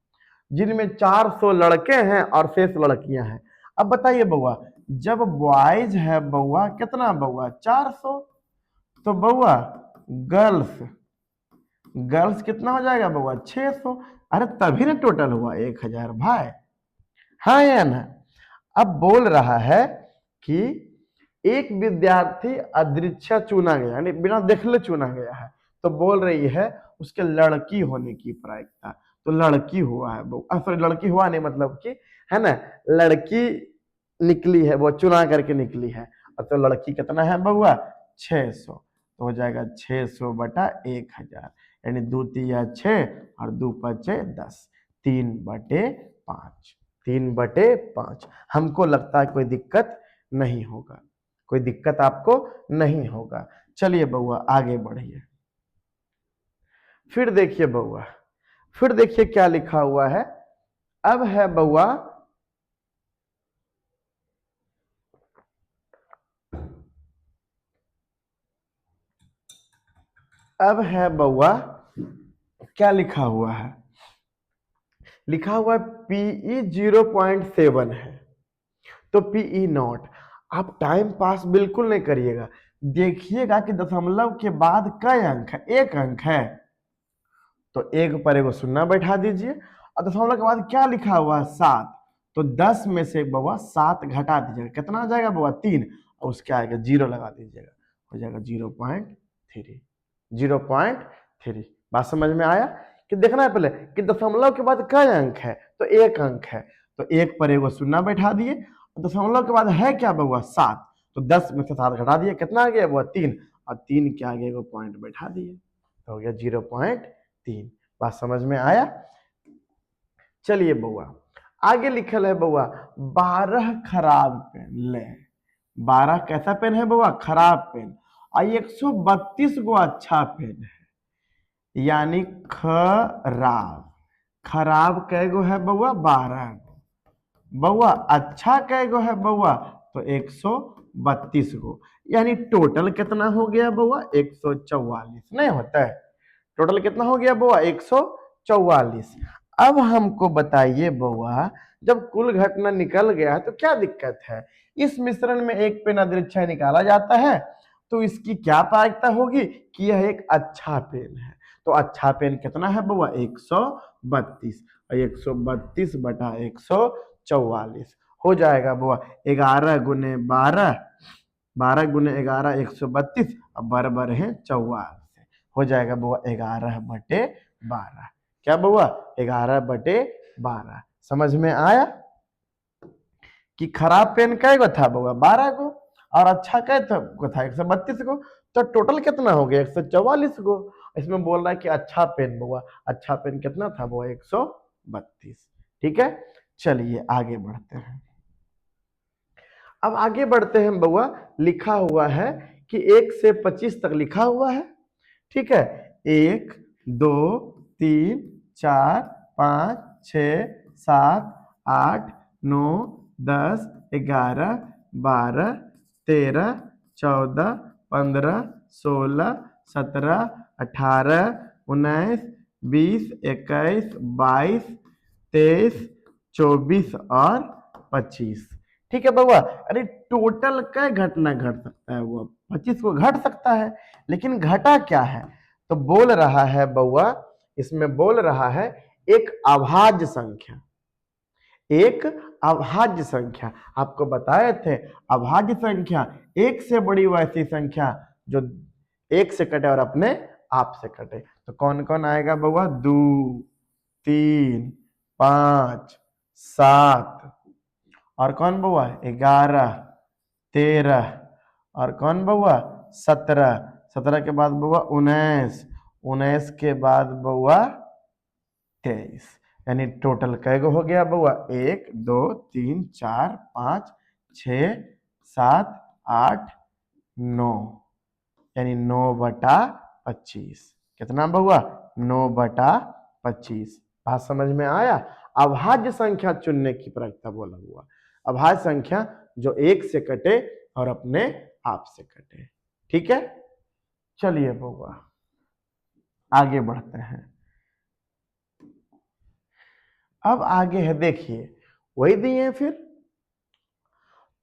जिनमें 400 लड़के हैं और शेष लड़कियां हैं। अब बताइए बउआ, जब बॉयज है बउआ कितना बउआ? 400। तो बउआ गर्ल्स, गर्ल्स कितना हो जाएगा बउआ? 600। अरे तभी ना टोटल हुआ 1000 भाई। हाँ या ना? अब बोल रहा है कि एक विद्यार्थी अदृच्छा चुना गया, यानी बिना देखले चुना गया है, तो बोल रही है उसके लड़की होने की प्रायिकता। तो लड़की हुआ है बउआ, सॉरी लड़की हुआ नहीं, मतलब कि है ना, लड़की निकली है, वो चुना करके निकली है। और तो लड़की कितना है बउआ? 600। तो हो जाएगा 600/1000, यानी 2 तिया 6 और 2 पचे 10, 3/5। 3/5। हमको लगता है कोई दिक्कत नहीं होगा, कोई दिक्कत आपको नहीं होगा। चलिए बउआ आगे बढ़िए। फिर देखिए बउआ, फिर देखिए क्या लिखा हुआ है। अब है बउआ, अब है बउआ क्या लिखा हुआ है? लिखा हुआ है PE 0.7 है, तो PE नॉट। आप टाइम पास बिल्कुल नहीं करिएगा, देखिएगा कि दशमलव के बाद कई अंक है? 1 अंक है, तो 1 पर एगो शून्य बैठा दीजिए। और दशमलव के बाद क्या लिखा हुआ है? 7। तो 10 में से बउआ 7 घटा दीजिएगा, कितना आ जाएगा बउआ? 3। और उसके आगे 0 लगा दीजिएगा, हो जाएगा 0.3। 0.3। बात समझ में आया? कि देखना है पहले कि दशमलव के बाद कई अंक है? तो 1 अंक है, तो 1 पर एगो शून्य बैठा दिए। दशमलव के बाद है क्या बउआ? 7। तो 10 में से 7 घटा दिए, कितना आ गया बउआ? 3। और 3 के आगे एगो पॉइंट बैठा दिए, तो हो गया 0.3। बात समझ में आया? चलिए बउआ आगे लिखल है बउआ, 12 खराब पेन ले। 12 कैसा पेन है बउआ? खराब पेन। और 132 गो अच्छा पेन है, यानी खराब। खराब कै गो है बउआ? 12 गो। बउआ अच्छा कै गो है बउआ? तो 132 गो। यानी टोटल कितना हो गया बउआ? 144। नहीं होता है? टोटल कितना हो गया बउआ? 144। अब हमको बताइए बउआ, जब कुल घटना निकल गया है तो क्या दिक्कत है? इस मिश्रण में एक पेन अदृच्छा निकाला जाता है, तो इसकी क्या प्रायिकता होगी कि यह एक अच्छा पेन है। तो अच्छा पेन कितना है बउआ 132, और 132 बटा 144 हो जाएगा बउआ 11 गुने 12, 12 गुने 11 132, और बराबर है 44, हो जाएगा बउआ 11/12। क्या बउआ 11/12। समझ में आया कि खराब पेन कै गो था बउआ 12 गो, और अच्छा कै गो था 132 गो, तो टोटल कितना हो गया 144 गो। इसमें बोल रहा है कि अच्छा पेन बउआ, अच्छा पेन कितना था बउआ 132। ठीक है, चलिए आगे बढ़ते हैं। अब आगे बढ़ते हैं बउआ, लिखा हुआ है कि 1 से 25 तक लिखा हुआ है। ठीक है, 1 2 3 4 5 6 7 8 9 10 11 12 13 14 15 16 17 18 19 20 21 22 23 24 और 25। ठीक है बउआ, अरे टोटल क्या घटना घट सकता है वो 25 को घट सकता है, लेकिन घटा क्या है, तो बोल रहा है बउआ, इसमें बोल रहा है एक अभाज्य संख्या, एक अभाज्य संख्या। आपको बताए थे अभाज्य संख्या एक से बड़ी वैसी संख्या जो एक से कटे और अपने आप से कटे। तो कौन कौन आएगा बउआ 2 3 5 7, और कौन बउआ 11 13, और कौन बउआ 17, 17 के बाद बउआ 19, 19 के बाद बउआ 23। यानी टोटल कैगो हो गया बउआ 1 2 3 4 5 6 7 8 9, यानी 9/25। कितना बउआ 9/25। बात समझ में आया। अभाज्य संख्या चुनने की प्रक्रिया बोला हुआ, अभाज्य संख्या जो एक से कटे और अपने आप से कटे। ठीक है, चलिए बउआ आगे बढ़ते हैं। अब आगे है देखिए, वही दिए हैं फिर,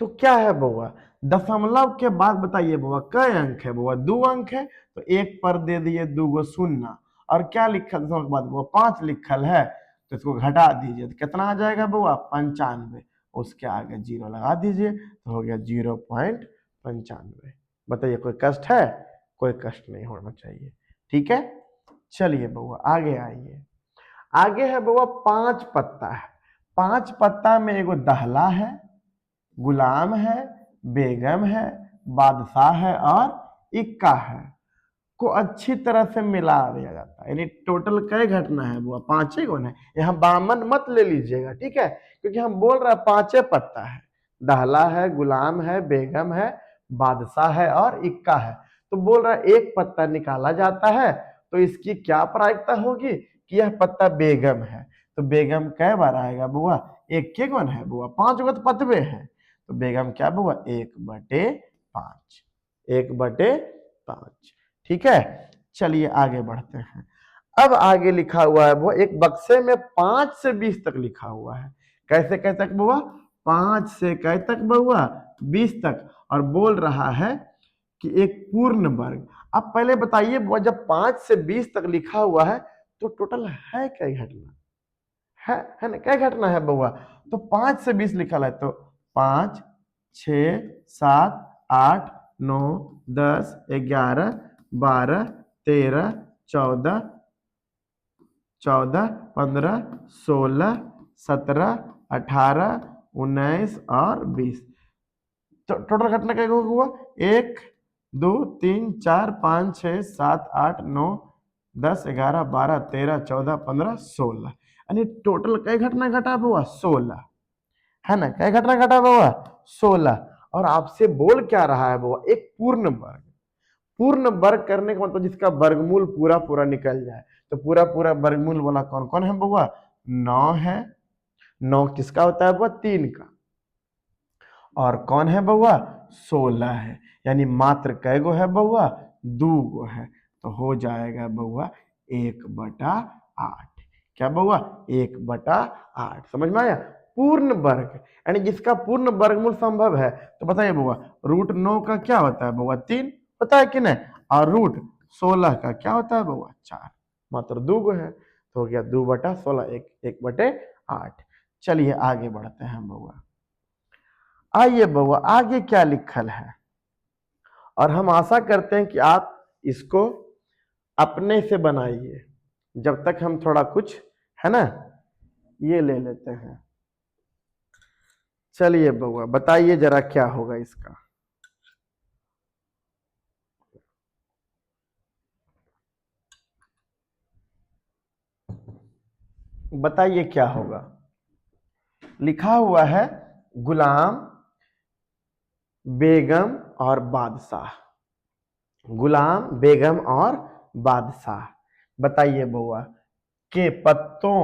तो क्या है बउआ दशमलव के बाद बताइए बउआ कई अंक है बउआ 2 अंक है, तो एक पर दे दिए 2 गो शून्य, और क्या लिखल दशमलव के बाद बउआ 5 लिखल है, तो इसको घटा दीजिए तो कितना आ जाएगा बउआ 95, उसके आगे 0 लगा दीजिए तो हो गया 0.95। बताइए कोई कष्ट है, कोई कष्ट नहीं होना चाहिए। ठीक है, चलिए बउआ आगे आइए। आगे है बउआ 5 पत्ता है, 5 पत्ता में एगो दहला है, गुलाम है, बेगम है, बादशाह है और इक्का है को अच्छी तरह से मिला दिया जाता है। यानी टोटल कई घटना है वो 5 ही गुण है, यहाँ बामन मत ले लीजिएगा। ठीक है, क्योंकि हम बोल रहे हैं 5 पत्ता है, दहला है, गुलाम है, बेगम है, बादशाह है और इक्का है, तो बोल रहा है एक पत्ता निकाला जाता है, तो इसकी क्या प्रायिकता होगी कि यह पत्ता बेगम है। तो बेगम कै बार आएगा बुआ, एक के गुण है बुआ 5 गो तो पतबे है, तो बेगम क्या बुआ 1/5, 1/5। ठीक है, चलिए आगे बढ़ते हैं। अब आगे लिखा हुआ है वो एक बक्से में 5 से 20 तक लिखा हुआ है। कैसे कै तक बुआ 5 से कै तक बुआ 20 तक, और बोल रहा है कि एक पूर्ण वर्ग। अब पहले बताइए बुआ जब 5 से 20 तक लिखा हुआ है तो टोटल है क्या घटना, है ना, क्या घटना है बुआ, तो 5 से 20 लिखा है, तो 5 6 7 8 9 10 11 12 13 14 15 16 17 18 19 और 20। तो टोटल घटना क्या हुआ 1 2 3 4 5 6 7 8 9 10 11 12 13 14 15 16, यानी टोटल कई घटना घटा हुआ 16, है ना, कई घटना घटा हुआ 16। और आपसे बोल क्या रहा है वो एक पूर्ण वर्ग, पूर्ण वर्ग करने का मतलब जिसका वर्गमूल पूरा पूरा निकल जाए, तो पूरा पूरा वर्गमूल वाला कौन कौन है बुआ 9 है, 9 किसका होता है बुआ 3 का, और कौन है बउआ 16 है, यानी मात्र कै गो है बउआ 2 गो है, तो हो जाएगा बउआ 1/8। क्या बउआ 1/8, समझ में आया। पूर्ण वर्ग यानी जिसका पूर्ण वर्गमूल संभव है, तो बताइए बउआ √9 का क्या होता है बउआ 3 होता है कि नहीं, और √16 का क्या होता है बउआ 4। मात्र 2 गो है, तो हो गया 2/16, 1/8। चलिए आगे बढ़ते हैं बउआ। आइए बउआ, आगे क्या लिखल है, और हम आशा करते हैं कि आप इसको अपने से बनाइए। जब तक हम थोड़ा कुछ है ना ये ले लेते हैं। चलिए बउआ बताइए जरा क्या होगा इसका। बताइए क्या होगा। लिखा हुआ है गुलाम, बेगम और बादशाह। गुलाम, बेगम और बादशाह। बताइए बउआ के पत्तों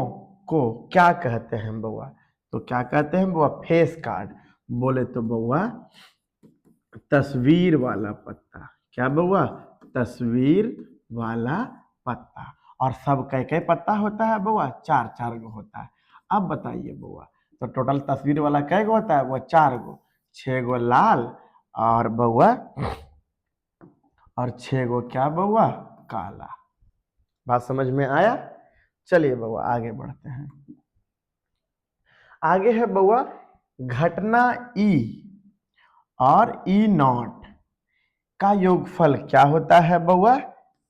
को क्या कहते हैं बउआ। तो क्या कहते हैं बउआ, फेस कार्ड। बोले तो बउआ तस्वीर वाला पत्ता। क्या बउआ, तस्वीर वाला पत्ता। और सब कई पत्ता होता है बउआ, 4 गो होता है। अब बताइए बउआ, तो टोटल तस्वीर वाला कै गो होता है, वो 4 गो। 6 गो लाल और बउआ और 6 गो क्या बउआ, काला। बात समझ में आया। चलिए बउआ आगे बढ़ते हैं। आगे है बउआ घटना ई और ई नॉट का योगफल क्या होता है बउआ,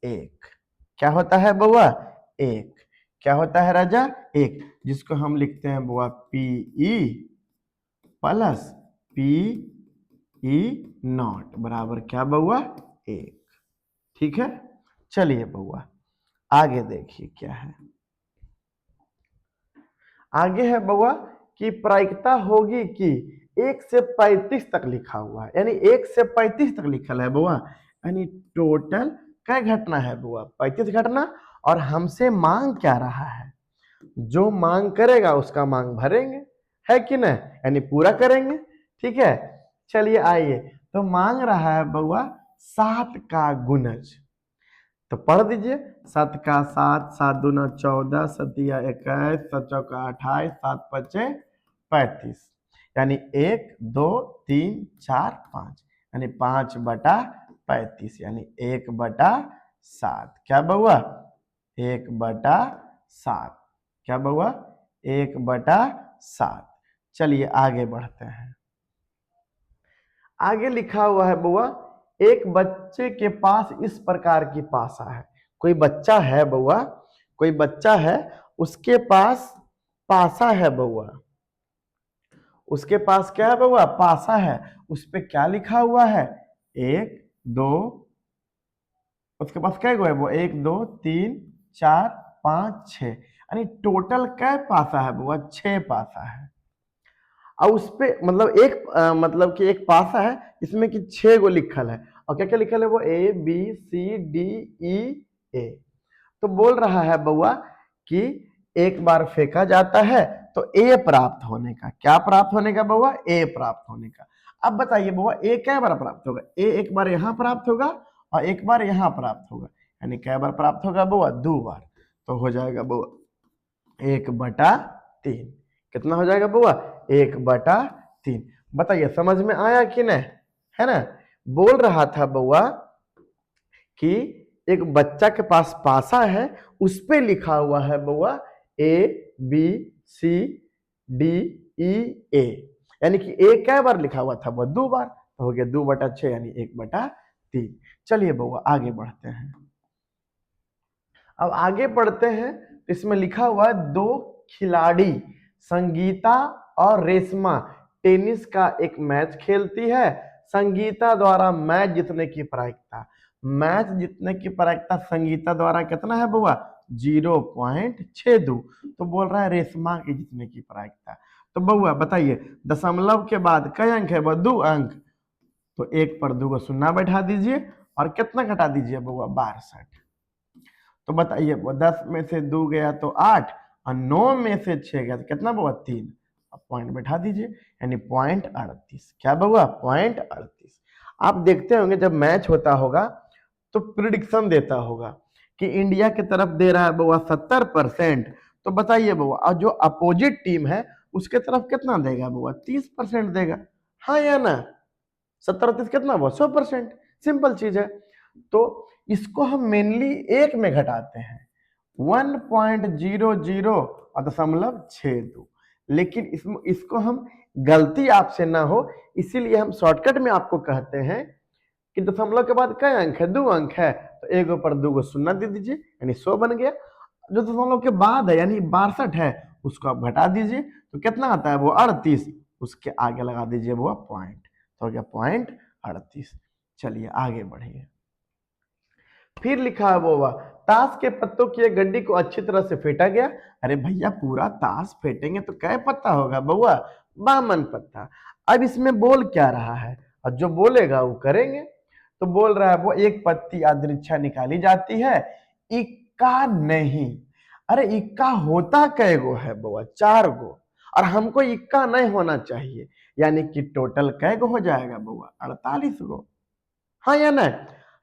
1। क्या होता है बउआ, 1। क्या होता है राजा, 1, जिसको हम लिखते हैं बउआ P E plus P E not बराबर क्या बउआ, 1। ठीक है। चलिए बउआ आगे देखिए क्या है। आगे है बउआ कि प्रायिकता होगी कि 1 से 35 तक लिखा हुआ है, यानी 1 से 35 तक लिखल है बउआ, यानी टोटल क्या घटना है बउआ, 35 घटना। और हमसे मांग क्या रहा है, जो मांग करेगा उसका मांग भरेंगे, है कि नहीं, यानी पूरा करेंगे। ठीक है। चलिए आइए, तो मांग रहा है बउआ 7 का गुणज। तो पढ़ दीजिए, 7 का 7, 7 दूना 14, 7 या 21, 7 चौका 28, 7 पचे 35, यानी 1 2 3 4 5, यानी 5/35, यानी 1/7। क्या बउआ, 1/7। क्या बउआ, 1/7। चलिए आगे बढ़ते हैं। आगे लिखा हुआ है बउआ एक बच्चे के पास इस प्रकार की पासा है। कोई बच्चा है बउआ, कोई बच्चा है, उसके पास पासा है बउआ। उसके पास क्या है बउआ, पासा है। उस पे क्या लिखा हुआ है, 1 2, उसके पास क्या है वो, 1 2 3 4 5 6, यानी टोटल क्या पासा है बउआ, 6 पासा है। और उस पे मतलब मतलब कि एक पासा है इसमें कि 6 गो लिखल है, और क्या क्या लिखल है वो, A B C D E A। तो बोल रहा है बउआ कि एक बार फेंका जाता है तो A प्राप्त होने का, क्या प्राप्त होने का बउआ, A प्राप्त होने का। अब बताइए बउआ A क्या बार प्राप्त होगा, A एक बार यहाँ प्राप्त होगा और एक बार यहाँ प्राप्त होगा, यानी क्या बार प्राप्त होगा बउआ, 2 बार। तो हो जाएगा बउआ 1/3। कितना हो जाएगा बउआ, 1/3। बताइए समझ में आया कि नहीं, है ना। बोल रहा था बउआ कि एक बच्चा के पास पासा है, उस पे लिखा हुआ है बउआ A B C D E A, यानी कि A क्या बार लिखा हुआ था, वो 2 बार। तो हो गया 2/6, यानी 1/3। चलिए बउआ आगे बढ़ते हैं। अब आगे पढ़ते हैं, इसमें लिखा हुआ है 2 खिलाड़ी संगीता और रेशमा टेनिस का एक मैच खेलती है। संगीता द्वारा मैच जीतने की प्रायिकता, मैच जीतने की प्रायिकता संगीता द्वारा कितना है बुआ, 0.62। तो बोल रहा है रेशमा की जीतने की प्रायिकता। तो बउआ बताइए दशमलव के बाद कई अंक है, 2 अंक। तो 1 पर 2 को शून्य बैठा दीजिए और कितना घटा दीजिए बउआ, 62। तो बताइए 10 में से 2 गया तो 8 और 9 में से 6 गया तो कितना बउआ, 3। अब पॉइंट बैठा दीजिए, यानी 0.38। क्या बउआ, 0.38। आप देखते होंगे जब मैच होता होगा तो प्रिडिक्शन देता होगा कि इंडिया की तरफ दे रहा है बउआ 70%। तो बताइए बउआ, और जो अपोजिट टीम है उसके तरफ कितना देगा बउआ, 30% देगा, हाँ या ना। 70-30 कितना बउआ, 100%। सिंपल चीज है। तो इसको हम मेनली 1 में घटाते हैं, 1.00.62, लेकिन इसको हम गलती आपसे ना हो इसीलिए हम शॉर्टकट में आपको कहते हैं कि दशमलव के बाद कई अंक है, 2 अंक है, तो एक ऊपर 2 को शून्य दे दीजिए यानी 100 बन गया। जो दशमलव के बाद है यानी 62 है उसको आप घटा दीजिए तो कितना आता है वो 38, उसके आगे लगा दीजिए वो पॉइंट, तो हो गया पॉइंट 38। चलिए आगे बढ़िए। फिर लिखा है वो ताश के पत्तों की एक गड्डी को अच्छी तरह से फेंटा गया। अरे भैया पूरा ताश फेंटेंगे तो कै पत्ता होगा बउआ? 52 पत्ता। अब इसमें बोल क्या रहा है और जो बोलेगा वो करेंगे। तो बोल रहा है वो एक पत्ती यादृच्छा निकाली जाती है, इक्का नहीं। अरे इक्का होता कै गो है बउआ? 4 गो, और हमको इक्का नहीं होना चाहिए, यानी कि टोटल कै गो हो जाएगा बउआ? 48 गो। हाँ या नहीं?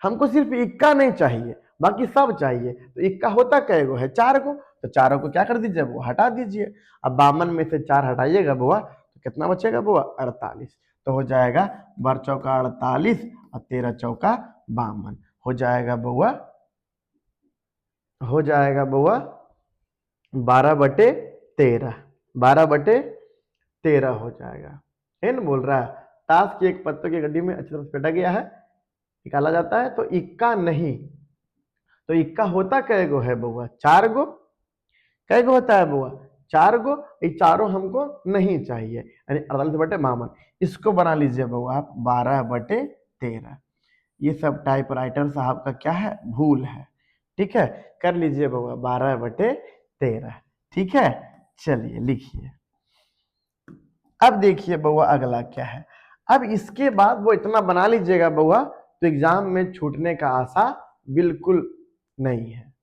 हमको सिर्फ इक्का नहीं चाहिए बाकी सब चाहिए। तो इक्का होता कै गो है? 4 गो। तो चारों को क्या कर दीजिए वो हटा दीजिए। अब 52 में से 4 हटाइएगा बुआ तो कितना बचेगा बुआ? 48। तो हो जाएगा 12 चौका 48 और 13 चौका 52, हो जाएगा बुआ, हो जाएगा बुआ 12/13, 12/13 हो जाएगा। है ना? बोल रहा है ताश की एक पत्तों की गड्डी में अच्छी तरह से फेंटा गया है, निकाला जाता है, तो इक्का नहीं। तो इक्का होता कै गो है बउआ? 4 गो। कै गो होता है बउआ? 4 गो। ये चारों हमको नहीं चाहिए यानी 48/52। इसको बना लीजिए बउआ आप 12/13। ये सब टाइपराइटर साहब का क्या है? भूल है। ठीक है, कर लीजिए बउआ 12/13। ठीक है, चलिए लिखिए। अब देखिए बउआ अगला क्या है। अब इसके बाद वो इतना बना लीजिएगा बउआ तो एग्जाम में छूटने का आशा बिल्कुल नहीं है,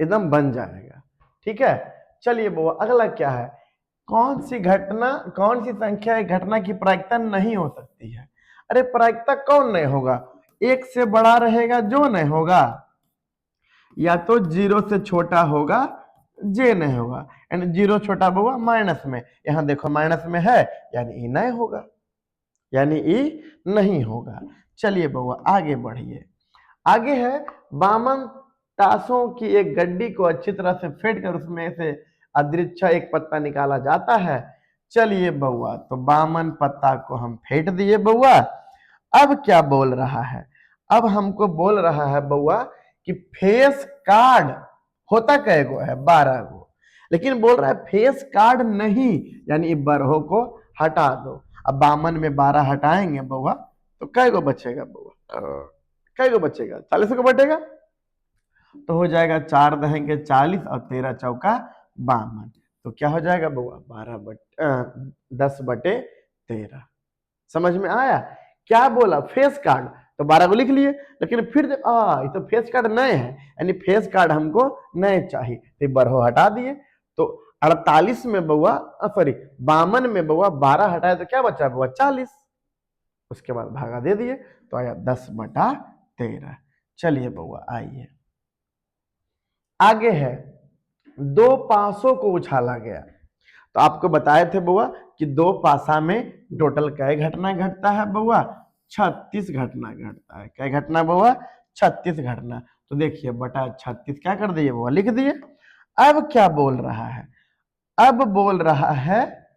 एकदम बन जाएगा। ठीक है, चलिए बउआ अगला क्या है। कौन सी घटना, कौन सी संख्या एक घटना की प्रायिकता नहीं हो सकती है? अरे प्रायिकता कौन नहीं होगा? एक से बड़ा रहेगा जो नहीं होगा, या तो 0 से छोटा होगा जे नहीं होगा। यानी 0 छोटा बउआ माइनस में, यहां देखो माइनस में है यानी ई नहीं होगा, यानी ई नहीं होगा। चलिए बउआ आगे बढ़िए। आगे है 52 ताशों की एक गड्डी को अच्छी तरह से फेंट कर उसमें से अदृच्छा एक पत्ता निकाला जाता है। चलिए बउआ तो 52 पत्ता को हम फेंट दिए बउआ। अब क्या बोल रहा है? अब हमको बोल रहा है बउआ कि फेस कार्ड होता कै गो है? 12 गो। लेकिन बोल रहा है फेस कार्ड नहीं, यानी 12 को हटा दो। अब 52 में 12 हटाएंगे बउआ तो कै गो बचेगा बउआ? कै गो बचेगा? 40 को बटेगा, तो हो जाएगा 4 दहेंगे 40 और 13 चौका 52, तो क्या हो जाएगा बउआ? 10/13। समझ में आया? क्या बोला? फेस कार्ड, तो 12 को लिख लिए, लेकिन फिर ये तो फेस कार्ड नए है, यानी फेस कार्ड हमको नए चाहिए, तो 12 हटा दिए। तो 48 में बउआ सॉरी 52 में बउआ 12 हटाए तो क्या बचा बउआ? 40। उसके बाद भागा दे दिए तो आया 10/13। चलिए बउआ आइए आगे है 2 पासों को उछाला गया। तो आपको बताए थे बउआ कि 2 पासा में टोटल कै घटना घटता है बउआ? 36 घटना घटता है। कै घटना बउआ? 36 घटना। तो देखिए बटा 36 क्या कर दिए बउआ? लिख दिए। अब क्या बोल रहा है? अब बोल रहा है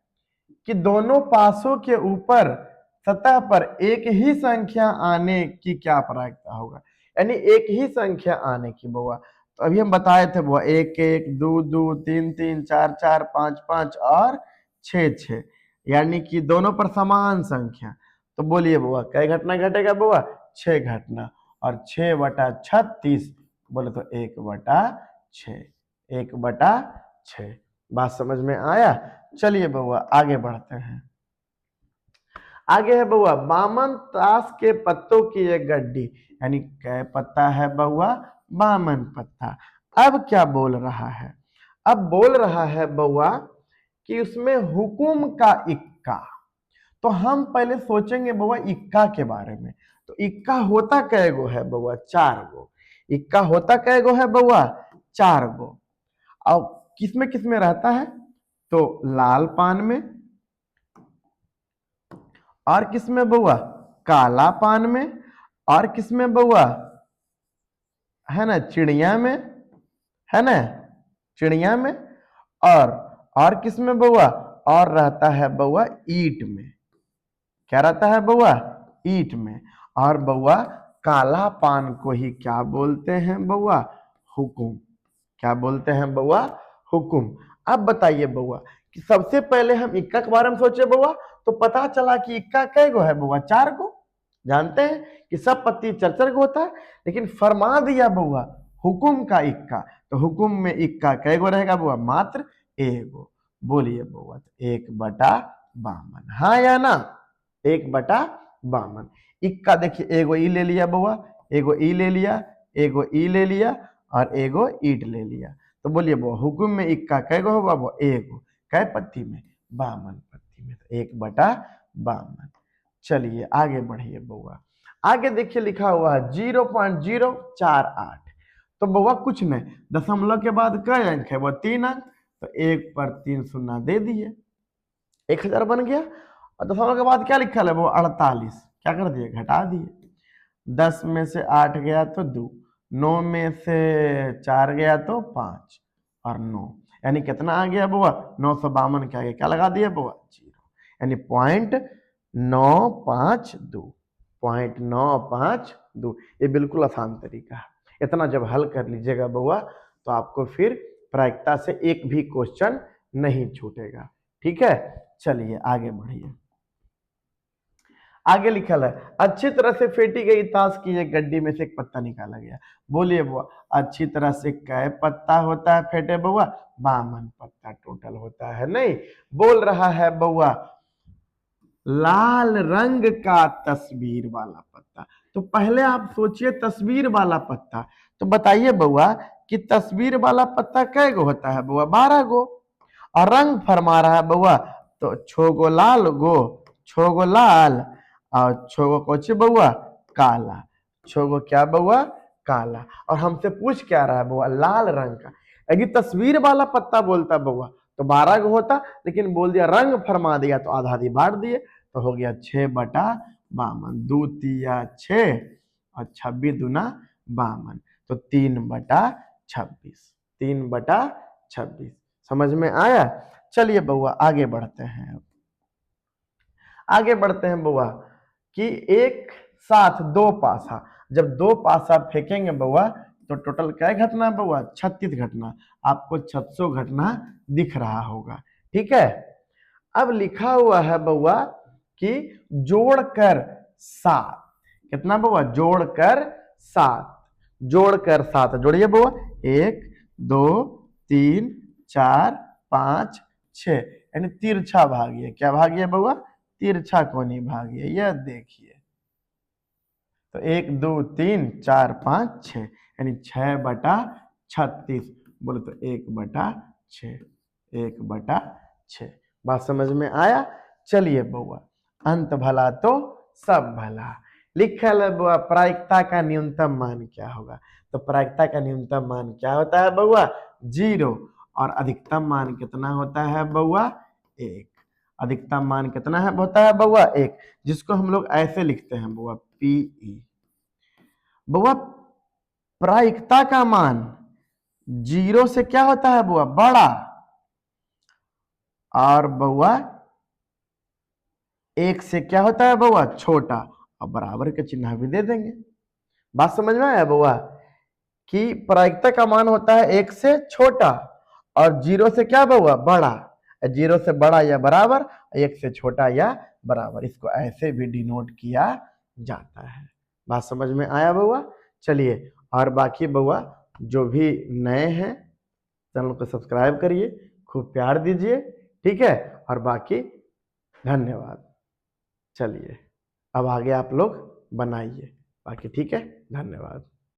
कि दोनों पासों के ऊपर सतह पर एक ही संख्या आने की क्या प्रायिकता होगा? यानी एक ही संख्या आने की बउआ। तो अभी हम बताए थे बुआ 1 1 2 2 3 3 4 4 5 5 और 6 6, यानी कि दोनों पर समान संख्या। तो बोलिए बुआ कै घटना घटेगा बुआ? 6 घटना, और 6/36 बोले तो 1/6, 1/6। बात समझ में आया? चलिए बउआ आगे बढ़ते हैं। आगे है बउआ 52 ताश के पत्तों की एक गड्डी, यानी कै पत्ता है बउआ? 52 पत्ता। अब क्या बोल रहा है? अब बोल रहा है बउआ कि उसमें हुकुम का इक्का। तो हम पहले सोचेंगे बउआ इक्का के बारे में। तो इक्का होता कै गो है बउआ? 4 गो। इक्का होता कै गो है बउआ? 4 गो। अब किसमें किसमें रहता है? तो लाल पान में, और किसमें बउआ? काला पान में, और किसमें बउआ? है ना चिड़िया में, है ना चिड़िया में, और किस में बउआ, और रहता है बउआ ईंट में। क्या रहता है बउआ, ईंट में। और बउआ काला पान को ही क्या बोलते हैं बउआ, हुकुम। क्या बोलते हैं बउआ, हुकुम। अब बताइए बउआ कि सबसे पहले हम इक्का के बारे में सोचे बउआ, तो पता चला कि इक्का कै गो है बउआ, 4 गो। जानते हैं कि सब पत्ती 4 गो होता है, लेकिन फरमा दिया बउआ हुकुम का इक्का, तो हुकुम में इक्का कै गो रहेगा बउआ, मात्र 1 गो। बोलिए बउआ, 1/52, हाँ या ना, 1/52। इक्का देखिए, एगो ई ले लिया बउआ, एगो ई ले लिया, एगो ई ले लिया, और एगो ईट ले लिया। तो बोलिए बउआ हुकुम में इक्का कै गो होगा बउआ, 1 गो। कै पत्ती में, 52 पत्ती में, तो 1/52। चलिए आगे बढ़िए बउआ। आगे देखिए लिखा हुआ है 0.048। तो बउआ कुछ नहीं, दशमलव के बाद कै अंक है वो, 3 अंक, तो 1 पर 3 शून्य दे दिए, 1000 बन गया। और दशमलव के बाद क्या लिखा है वो, 48, क्या कर दिए, घटा दिए। 10 में से 8 गया तो 2, 9 में से 4 गया तो 5, और 9, यानी कितना आ गया बुआ, 952 के आगे क्या लगा दिया बुआ, 0, यानी 0.952, 0.952। ये बिल्कुल आसान तरीका है। इतना जब हल कर लीजिएगा बुआ, तो आपको फिर प्रायिकता से एक भी क्वेश्चन नहीं छूटेगा। ठीक है, चलिए आगे बढ़िए। आगे लिखल है अच्छी तरह से फेंटी गई ताश की एक गड्डी में से एक पत्ता निकाला गया। बोलिए बुआ अच्छी तरह से कै पत्ता होता है फेंटे बउआ, 52 पत्ता टोटल होता है। नहीं, बोल रहा है बउआ लाल रंग का तस्वीर वाला पत्ता। तो पहले आप सोचिए तस्वीर वाला पत्ता, तो बताइए बउआ कि तस्वीर वाला पत्ता कै गो होता है बउआ, 12 गो। और रंग फरमा रहा है बउआ, तो 6 गो लाल गो, 6 गो लाल, और 6 गो कोची बउआ, काला। 6 गो क्या बउआ, काला। और हमसे पूछ क्या रहा है बउआ, लाल रंग का। यदि तस्वीर वाला पत्ता बोलता बउआ तो 12 गो होता, लेकिन बोल दिया रंग फरमा दिया तो आधा आधी बांट दिए, तो हो गया 6/52, 2 तिया 6 और 26 दूना 52, तो 3/26, 3/26। समझ में आया। चलिए बउआ आगे बढ़ते हैं। आगे बढ़ते हैं बउआ कि एक साथ 2 पासा, जब 2 पासा फेंकेंगे बउआ तो टोटल क्या घटना बउआ, 36 घटना। आपको 600 घटना दिख रहा होगा। ठीक है, अब लिखा हुआ है बउआ कि जोड़कर 7, कितना बउआ, जोड़कर 7, जोड़कर 7, जोड़िए बउआ, 1 2 3 4 5 6, यानी तिरछा भागिए, क्या भागिए बउआ, तिरछा कोनी भागिए। यह देखिए, तो 1 2 3 4 5 6, यानी 6/36। बोले तो 1/6, 1/6। बात समझ में आया। चलिए बउआ अंत भला तो सब भला। लिखल है बउआ प्रायिकता का न्यूनतम मान क्या होगा। तो प्रायिकता का न्यूनतम मान क्या होता है बउआ, 0। और अधिकतम मान कितना होता है बउआ, 1। अधिकतम मान कितना है होता है बउआ, 1, जिसको हम लोग ऐसे लिखते हैं बउआ, PE। बउआ प्रायिकता का मान 0 से क्या होता है बउआ, बड़ा, और बउआ 1 से क्या होता है बउआ, छोटा। और बराबर का चिन्ह भी दे देंगे। बात समझ में आया बउआ कि प्रायिकता का मान होता है 1 से छोटा, और 0 से क्या बउआ, बड़ा। 0 से बड़ा या बराबर, 1 से छोटा या बराबर, इसको ऐसे भी डिनोट किया जाता है। बात समझ में आया बउआ। चलिए, और बाकी बउआ जो भी नए हैं चैनल को सब्सक्राइब करिए, खूब प्यार दीजिए। ठीक है, और बाकी धन्यवाद। चलिए अब आगे आप लोग बनाइए बाकी। ठीक है, धन्यवाद।